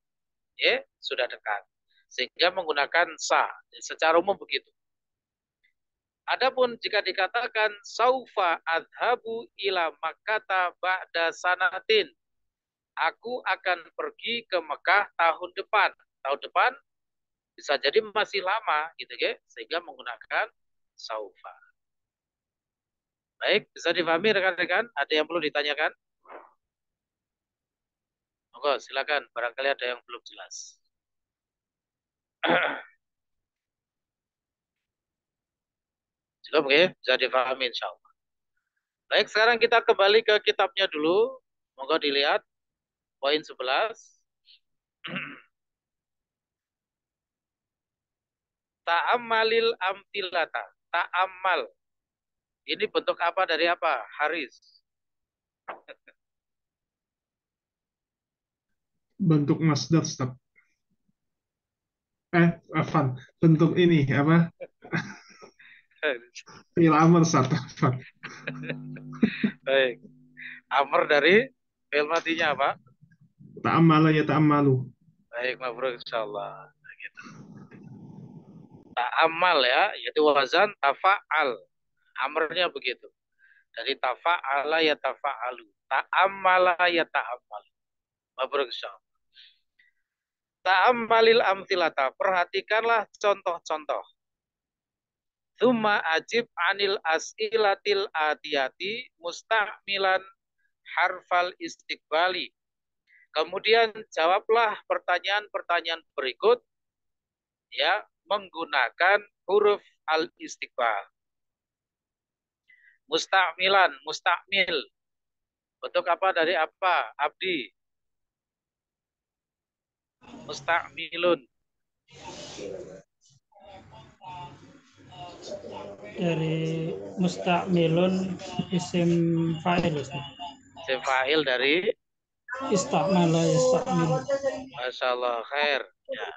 Ya, sudah dekat. Sehingga menggunakan sa. Secara umum begitu. Adapun jika dikatakan saufa adhabu ila Makkata ba'da sanatin. Aku akan pergi ke Mekah tahun depan. Tahun depan bisa jadi masih lama gitu ya, sehingga menggunakan saufa. Baik, bisa dipahami rekan-rekan? Ada yang perlu ditanyakan? Monggo, silakan. Barangkali ada yang belum jelas. Cukup ya, bisa dipahami insya Allah. Baik, sekarang kita kembali ke kitabnya dulu. Monggo dilihat poin 11. Ta'ammalil amtilata. Ta'ammal. Ini bentuk apa dari apa? Haris. Bentuk masdar, Ustaz. Afan. Bentuk ini, apa? Fi'il amr, Ustaz. Afan. Baik. Amr dari fi'il madinya apa? Ta'ammala ya ta'ammalu. Baik, mabrur insyaallah. Gitu. Ta'ammal ya, yaitu wazan tafa'al. Amrnya begitu. Dari tafa'ala ya tafa'alu. Ta'ammala ya ta'ammalu. Mabrur insyaallah. Ta'ammalil amtilata. Perhatikanlah contoh-contoh. Tsumma ajib anil as'ilatil adiyati musta'milan harfal istiqbali. Kemudian jawablah pertanyaan-pertanyaan berikut ya menggunakan huruf al-istiqbal. Musta'milan, musta'mil. Bentuk apa dari apa? Abdi. Musta'milun. Dari musta'milun isim fa'il, Ustaz. Isim fa'il dari Istamala yasta'mil. Masya Allah, khair. Ya.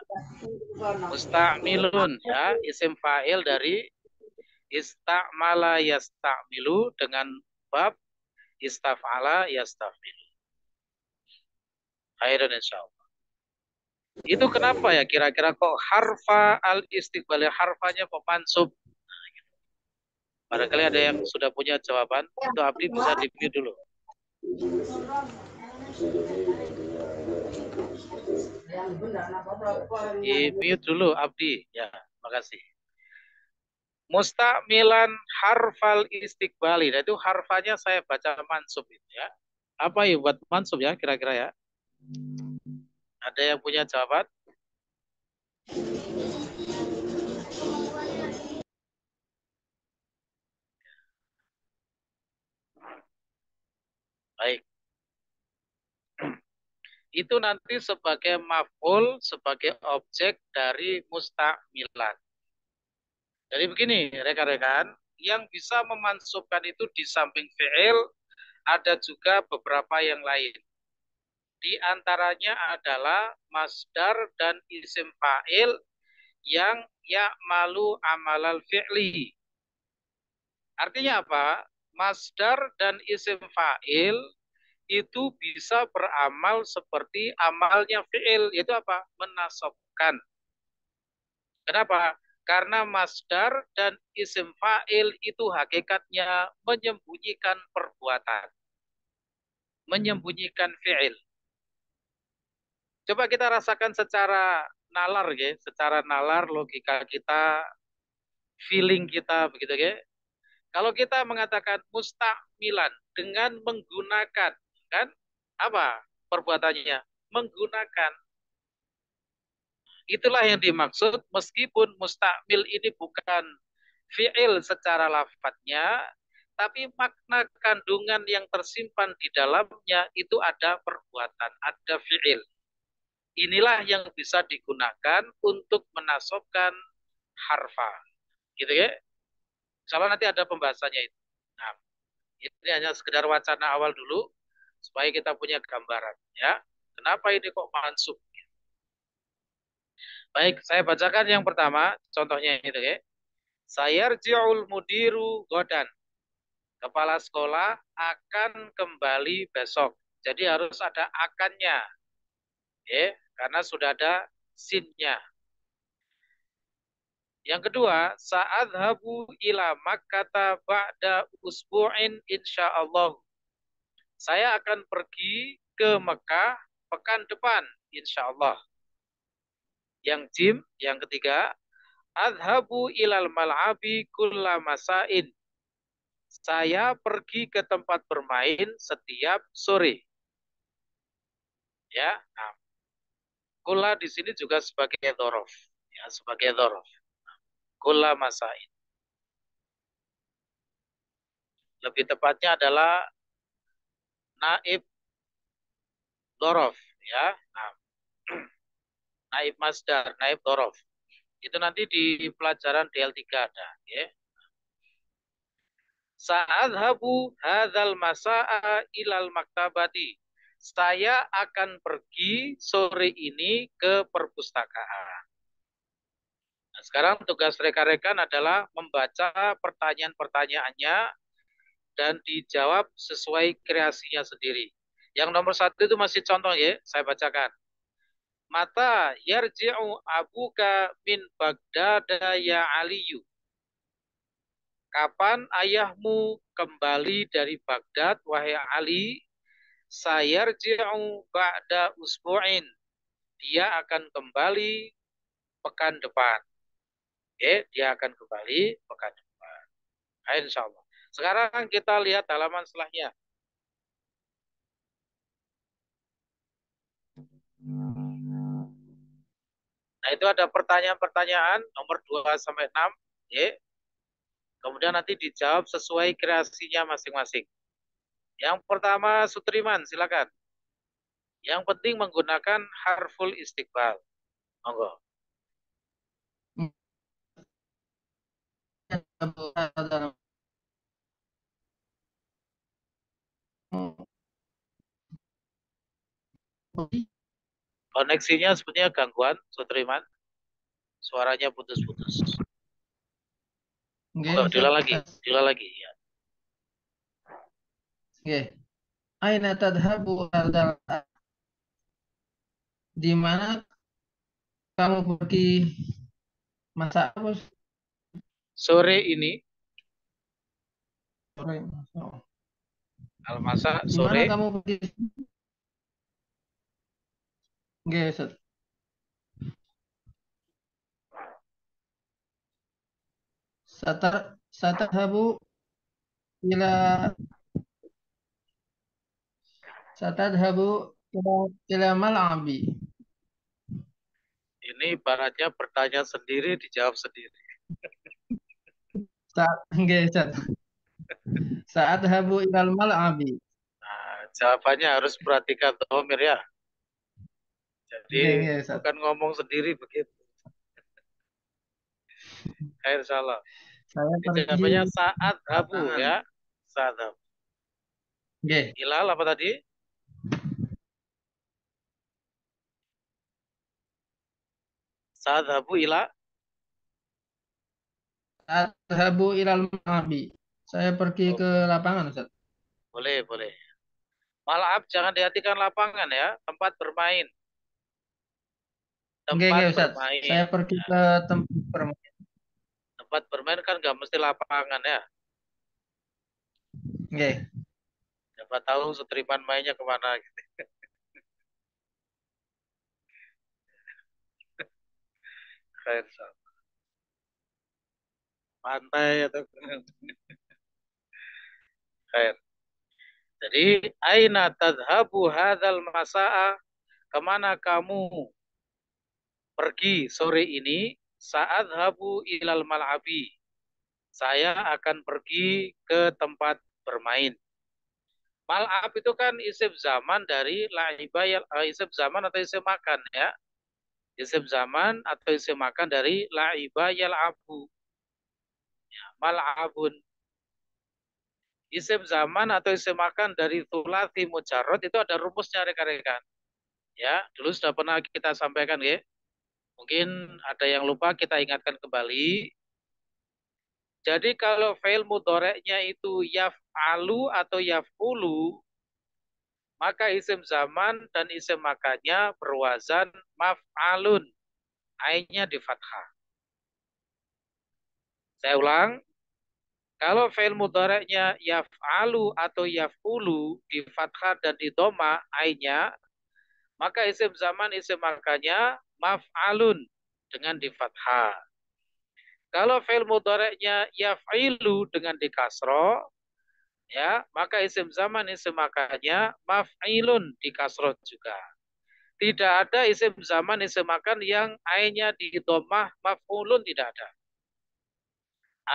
Musta'milun ya, isim fa'il dari istamala yasta'milu dengan bab istaf'ala yasta'milu. Khairan insyaallah. Itu kenapa ya kira-kira kok harfa al-istiqbal, harfanya kok mansub? Nah, gitu. Barangkali ada yang sudah punya jawaban. Itu Abdi bisa di-mute dulu. Di-mute dulu Abdi. Ya, makasih. Musta'milan harfal istiqbali. Nah, itu harfanya saya baca mansub itu ya. Apa ya buat mansub ya kira-kira ya? Ada yang punya jawaban? Baik. Itu nanti sebagai maf'ul, sebagai objek dari musta'milan. Jadi begini, rekan-rekan, yang bisa memansubkan itu di samping fi'il ada juga beberapa yang lain. Di antaranya adalah masdar dan isim fa'il yang ya'malu amalal fi'li. Artinya apa? Masdar dan isim fa'il itu bisa beramal seperti amalnya fi'il. Itu apa? Menasabkan. Kenapa? Karena masdar dan isim fa'il itu hakikatnya menyembunyikan perbuatan. Menyembunyikan fi'il. Coba kita rasakan secara nalar, ya, secara nalar logika kita, feeling kita, begitu, ya. Kalau kita mengatakan mustakmilan dengan menggunakan, kan? Apa perbuatannya? Menggunakan. Itulah yang dimaksud, meskipun mustakmil ini bukan fi'il secara lafadznya, tapi makna kandungan yang tersimpan di dalamnya itu ada perbuatan, ada fi'il. Inilah yang bisa digunakan untuk menasobkan harfa. Gitu ya. Insyaallah nanti ada pembahasannya itu. Nah, ini hanya sekedar wacana awal dulu supaya kita punya gambaran, ya. Kenapa ini kok mansub? Baik, saya bacakan yang pertama, contohnya itu, ya. Sayarji'ul mudiru godan. Kepala sekolah akan kembali besok. Jadi harus ada akannya. Ya, karena sudah ada sinnya. Yang kedua, sa'adhabu ila Makkata ba'da usbu'in insyaallah. Saya akan pergi ke Mekah pekan depan insyaallah. Yang jim, yang ketiga, adhabu ilal mal'abi kulla masa'in. Saya pergi ke tempat bermain setiap sore. Ya, nah, kulla di sini juga sebagai dzaraf, ya, sebagai dzaraf. Kulla masa'in. Lebih tepatnya adalah naib dzaraf, ya. Nah, naib masdar, naib dzaraf. Itu nanti di pelajaran DL3 ada, ya. Sa'adhabu hadzal masa'a ilal maktabati. Saya akan pergi sore ini ke perpustakaan. Nah, sekarang tugas rekan-rekan adalah membaca pertanyaan-pertanyaannya dan dijawab sesuai kreasinya sendiri. Yang nomor 1 itu masih contoh, ya, saya bacakan. Mata yarji'u abuka min Baghdad ya Aliyu. Kapan ayahmu kembali dari Baghdad, wahai Ali? Sayarji'u ba'da usbu'in. Dia akan kembali pekan depan. Oke, dia akan kembali pekan depan. Insyaallah. Sekarang kita lihat halaman setelahnya. Nah, itu ada pertanyaan-pertanyaan nomor 2 sampai 6, ya. Kemudian nanti dijawab sesuai kreasinya masing-masing. Yang pertama, Sutriman, silakan. Yang penting menggunakan harful istiqbal. Monggo. Koneksinya sebenarnya gangguan, Sutriman. Suaranya putus-putus. Monggo, diulang lagi, ya. Oke. Aina tadhabu hadzal, di mana kamu pergi masa apa? Sore ini. Sore. Al-masa Di sore. mana kamu pergi? Oke, Ustaz. Satadhabu ila mal'abi. Ini ibaratnya bertanya sendiri, dijawab sendiri. Sa'adhabu ilal mal'abi. Nah, jawabannya harus perhatikan dhamir, ya. Jadi bukan ngomong sendiri begitu. Khair salah. Saya pergi Jawabannya saat ke habu lapangan. ya. Saat habu. Nggih. Ilal apa tadi? Saat habu ila. Adhabu ilal mal'abi. Saya pergi ke lapangan, Ustaz. Boleh, boleh. Mal'ab jangan diartikan lapangan ya, tempat bermain. Tempat Nggih, Ustaz. bermain. Saya pergi Ya. ke tempat bermain. Tempat bermain kan nggak mesti lapangan ya. Nggih. Siapa tahu setripan mainnya kemana gitu. Khair salah. Pantai atau khair. Jadi aina tadhabu hadzal masa'a, kemana kamu pergi sore ini? Saat habu ilal mal'abi, saya akan pergi ke tempat bermain. Mal'ab itu kan isim zaman dari la'iba, isim zaman atau isim makan ya. Isim zaman atau isim makan dari la'iba yal'abu. Ya, mal'abun. Isim zaman atau isim makan dari thulathi mujarrad itu ada rumusnya rekan-rekan. Ya, dulu sudah pernah kita sampaikan ya. Mungkin ada yang lupa, kita ingatkan kembali. Jadi kalau fi'il mudhari'nya itu yaf'alu atau yaf'ulu, maka isim zaman dan isim makannya berwazan maf'alun. Ainnya di fathah. Saya ulang. Kalau fi'il mudhari'nya yaf'alu atau yaf'ulu di fathah dan di dhamma ainnya, maka isim zaman isim makannya maf'alun dengan di fathah. Kalau fi'il mudhari'nya yaf'ilu dengan di kasroh, ya, maka isim zaman isim makannya maf'ilun di kasroh juga. Tidak ada isim zaman isim makan yang ainnya di dhammah maf'ulun, tidak ada.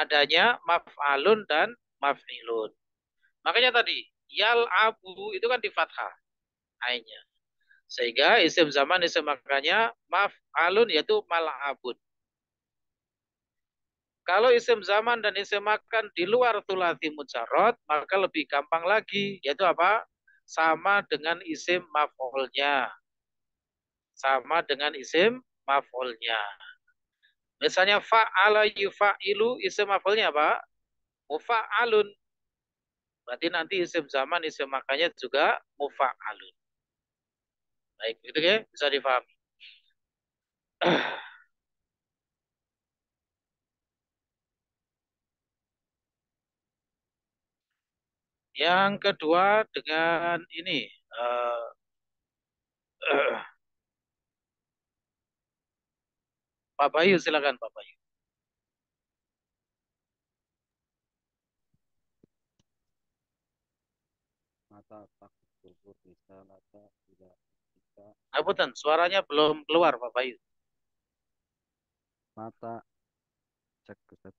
Adanya maf'alun dan maf'ilun. Makanya tadi yal'abu itu kan di fathah ainnya. Sehingga isim zaman isim makannya maf'alun yaitu mal'abun. Kalau isim zaman dan isim makan di luar thulathi mujarrad, maka lebih gampang lagi, yaitu apa? Sama dengan isim maf'ulnya. Sama dengan isim maf'ulnya. Misalnya fa'ala yufa'ilu, isim maf'ulnya apa? Mufa'alun. Berarti nanti isim zaman, isim makannya juga mufa'alun. Baik, begitu ya? Bisa difahami. Yang kedua dengan ini, Pak Bayu, silakan Pak Bayu. Mata taktubu risalata ila ummika. Ngapunten, suaranya belum keluar Pak Bayu. Mata cek Ustaz.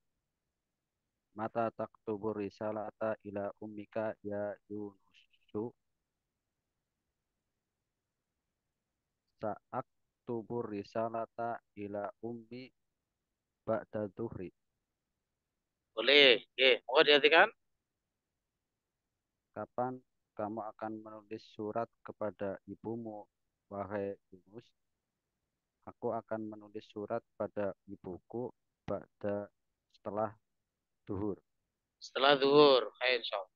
Mata taktubu risalata ila ummika ya Yunusu. Sa'aktubu risalata ila ummi ba'da dhuhri. Boleh, oke. Mau dihatikan? Kapan kamu akan menulis surat kepada ibumu, wahai Yunus? Aku akan menulis surat pada ibuku setelah duhur. Setelah zuhur. Hai, insyaallah.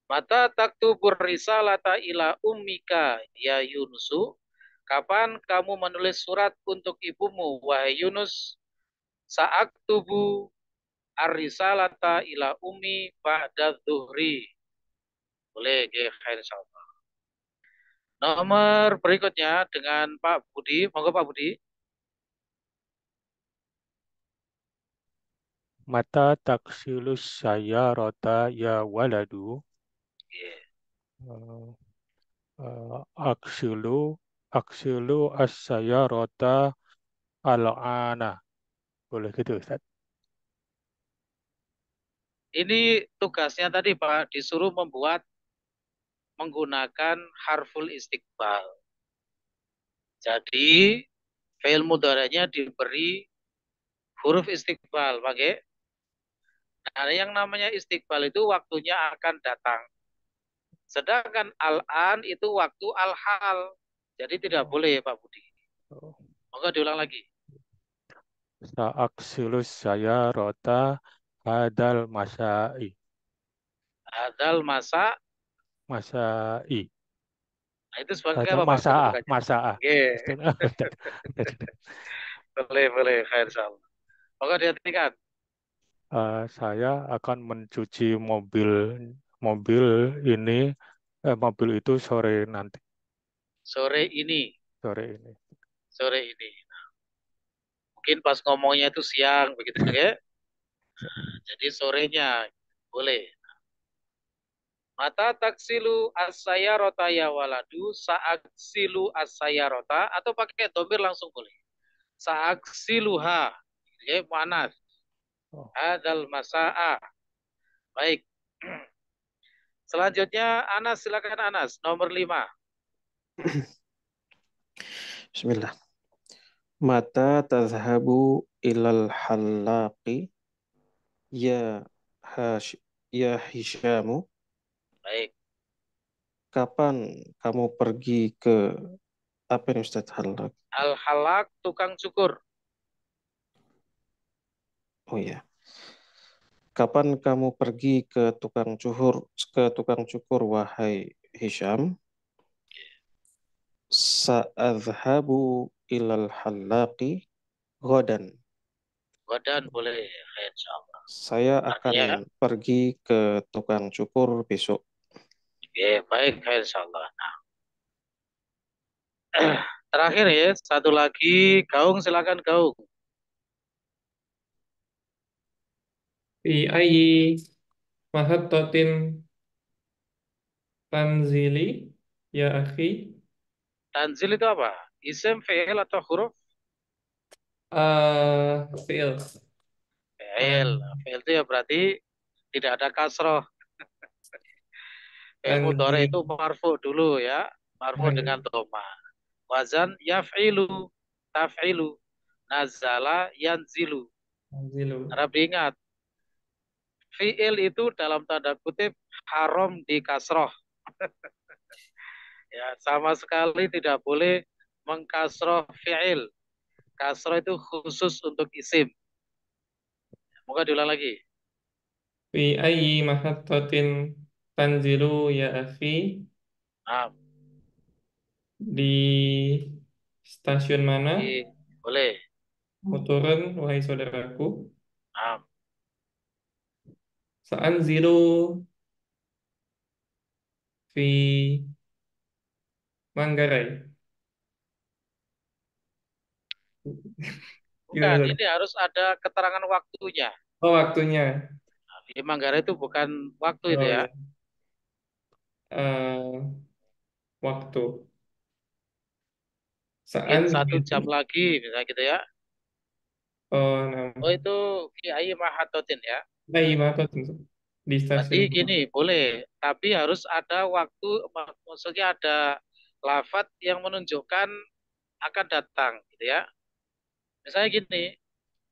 Mata taktubur risalata ila ummika ya Yunusu. Kapan kamu menulis surat untuk ibumu, wahai Yunus? Saat tubuh ar-risalata ila ummi ba'da dhuhri. Boleh, oke, khair insyaallah. Nomor berikutnya dengan Pak Budi. Monggo Pak Budi. Mata taksilus sayyarata ya waladu. Eh, aksilu as-sayyarata al-ana. Boleh gitu, Ustaz? Ini tugasnya tadi Pak, disuruh membuat menggunakan harful istiqbal. Jadi fi'il mudhari'nya diberi huruf istiqbal, pakai. Nah, yang namanya istiqbal itu waktunya akan datang. Sedangkan al-an itu waktu al-hal. Jadi tidak boleh, Pak Budi. Maka diulang lagi. Sa'aksilus saya rota hadal masai. Hadal masa. Masai. Nah, itu sebagai Atau apa, Pak, masaah. kedudukannya? Masaah. Boleh, boleh. Khair, insyaallah. Maka dihentikan. Saya akan mencuci mobil ini, mobil itu sore nanti. Sore ini. Sore ini. Sore ini. Mungkin pas ngomongnya itu siang, begitu ya. Jadi sorenya boleh. Mata taksilu as-sayyarata ya waladu, sa'aksilu as-sayyarata, atau pakai domir langsung boleh. Sa'aksiluha, ya mu'anas. Hadal masa'a. Baik. Selanjutnya Anas, silakan Anas, nomor 5. Bismillah. Mata tazhabu ilal halaqi ya ya Hisyamu. Baik. Kapan kamu pergi ke apa ini Ustaz halaq? Al-halak, tukang cukur. Oh ya. Kapan kamu pergi ke tukang cukur wahai Hisham? Sa'adhabu ilal halaqi ghadan. Ghadan boleh, insyaallah. Saya Artinya, akan pergi ke tukang cukur besok. ya, baik, insyaallah. Nah. Terakhir ya, satu lagi, Gaung, silakan Gaung. Fi ayyi mahattatin tanzili ya akhi? Tanzil itu apa? Isim, fi'il, atau huruf? Fi'il. Fi'il. Fi'il itu ya berarti tidak ada kasroh. Fi'il mudhari Tanzil. itu marfu dulu ya. Marfu dengan dhamma. Wazan yaf'ilu, taf'ilu, nazala yanzilu. Tanzilu. Harap diingat, fi'il itu dalam tanda kutip haram di kasroh. Ya, sama sekali tidak boleh mengkasroh fi'il. Kasroh itu khusus untuk isim. Moga diulang lagi. Fi ayyi mahattatin tanzilu ya akhi? Nah, Di stasiun mana boleh. mau turun, wahai saudaraku? Nah, Sa'anzilu fi Manggarai. bukan, Gimana? ini harus ada keterangan waktunya. Oh, waktunya. Nah, di Manggarai itu bukan waktu itu Oh ya. ya. Waktu. Mungkin 1 jam Sa'anzilu. lagi, misalnya gitu ya. Oh, nah. Oh, itu fi ayyi mahatotin ya. Ayyi mahattatin di Berarti stasiun mana? gini, boleh. Tapi harus ada waktu, maksudnya ada lafat yang menunjukkan akan datang, gitu ya. Misalnya gini,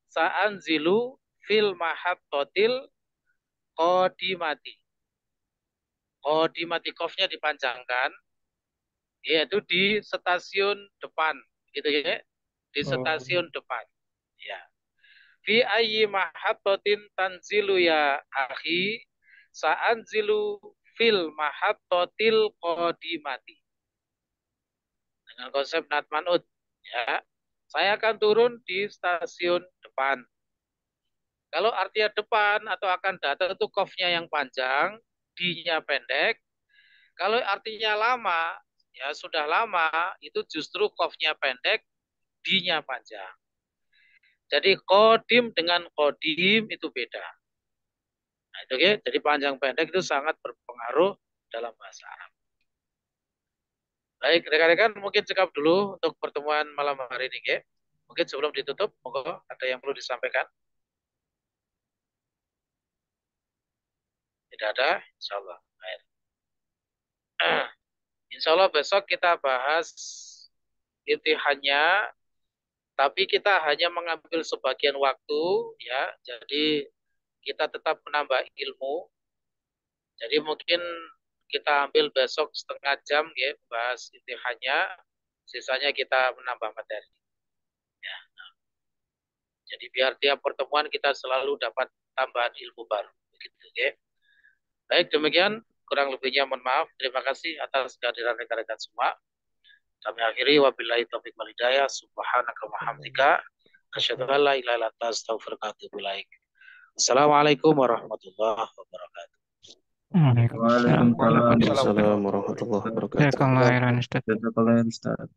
sa'anzilu fil mahattotil qadimati. Qadimati kofnya dipanjangkan, yaitu di stasiun depan, gitu ya. Di Oh, stasiun depan. Ya. Fi ayyi mahattatin tanzilu ya akhi, sa'anzilu fil mahattatil qadimati. Dengan konsep not man'ut, ya. Saya akan turun di stasiun depan. Kalau artinya depan atau akan datang itu kofnya yang panjang, D-nya pendek. Kalau artinya lama, ya sudah lama, itu justru kofnya pendek, D-nya panjang. Jadi kodim dengan kodim itu beda. Nah, itu okay? Jadi panjang pendek itu sangat berpengaruh dalam bahasa Arab. Baik, rekan-rekan mungkin cukup dulu untuk pertemuan malam hari ini. Okay? Mungkin sebelum ditutup, monggo ada yang perlu disampaikan? Tidak ada? Insya Allah. Baik. Insya Allah besok kita bahas intihannya Tapi kita hanya mengambil sebagian waktu, ya. Jadi kita tetap menambah ilmu. Jadi mungkin kita ambil besok setengah jam, ya, bahas intihannya. Sisanya kita menambah materi. Ya. Jadi biar tiap pertemuan kita selalu dapat tambahan ilmu baru. Begitu, ya. Baik, demikian. Kurang lebihnya mohon maaf. Terima kasih atas kehadiran rekan-rekan semua. Kami akhiri wabillahi taufiq wal hidayah. Subhanaka wa hamdika asyhadu an la ilaha illa anta astaghfiruka wa atubu ilaik. Assalamualaikum warahmatullahi wabarakatuh. Waalaikumsalam. Waalaikumsalam warahmatullahi wabarakatuh. Jazakallah khairan Ustaz. Jazakallah khairan, Ustaz.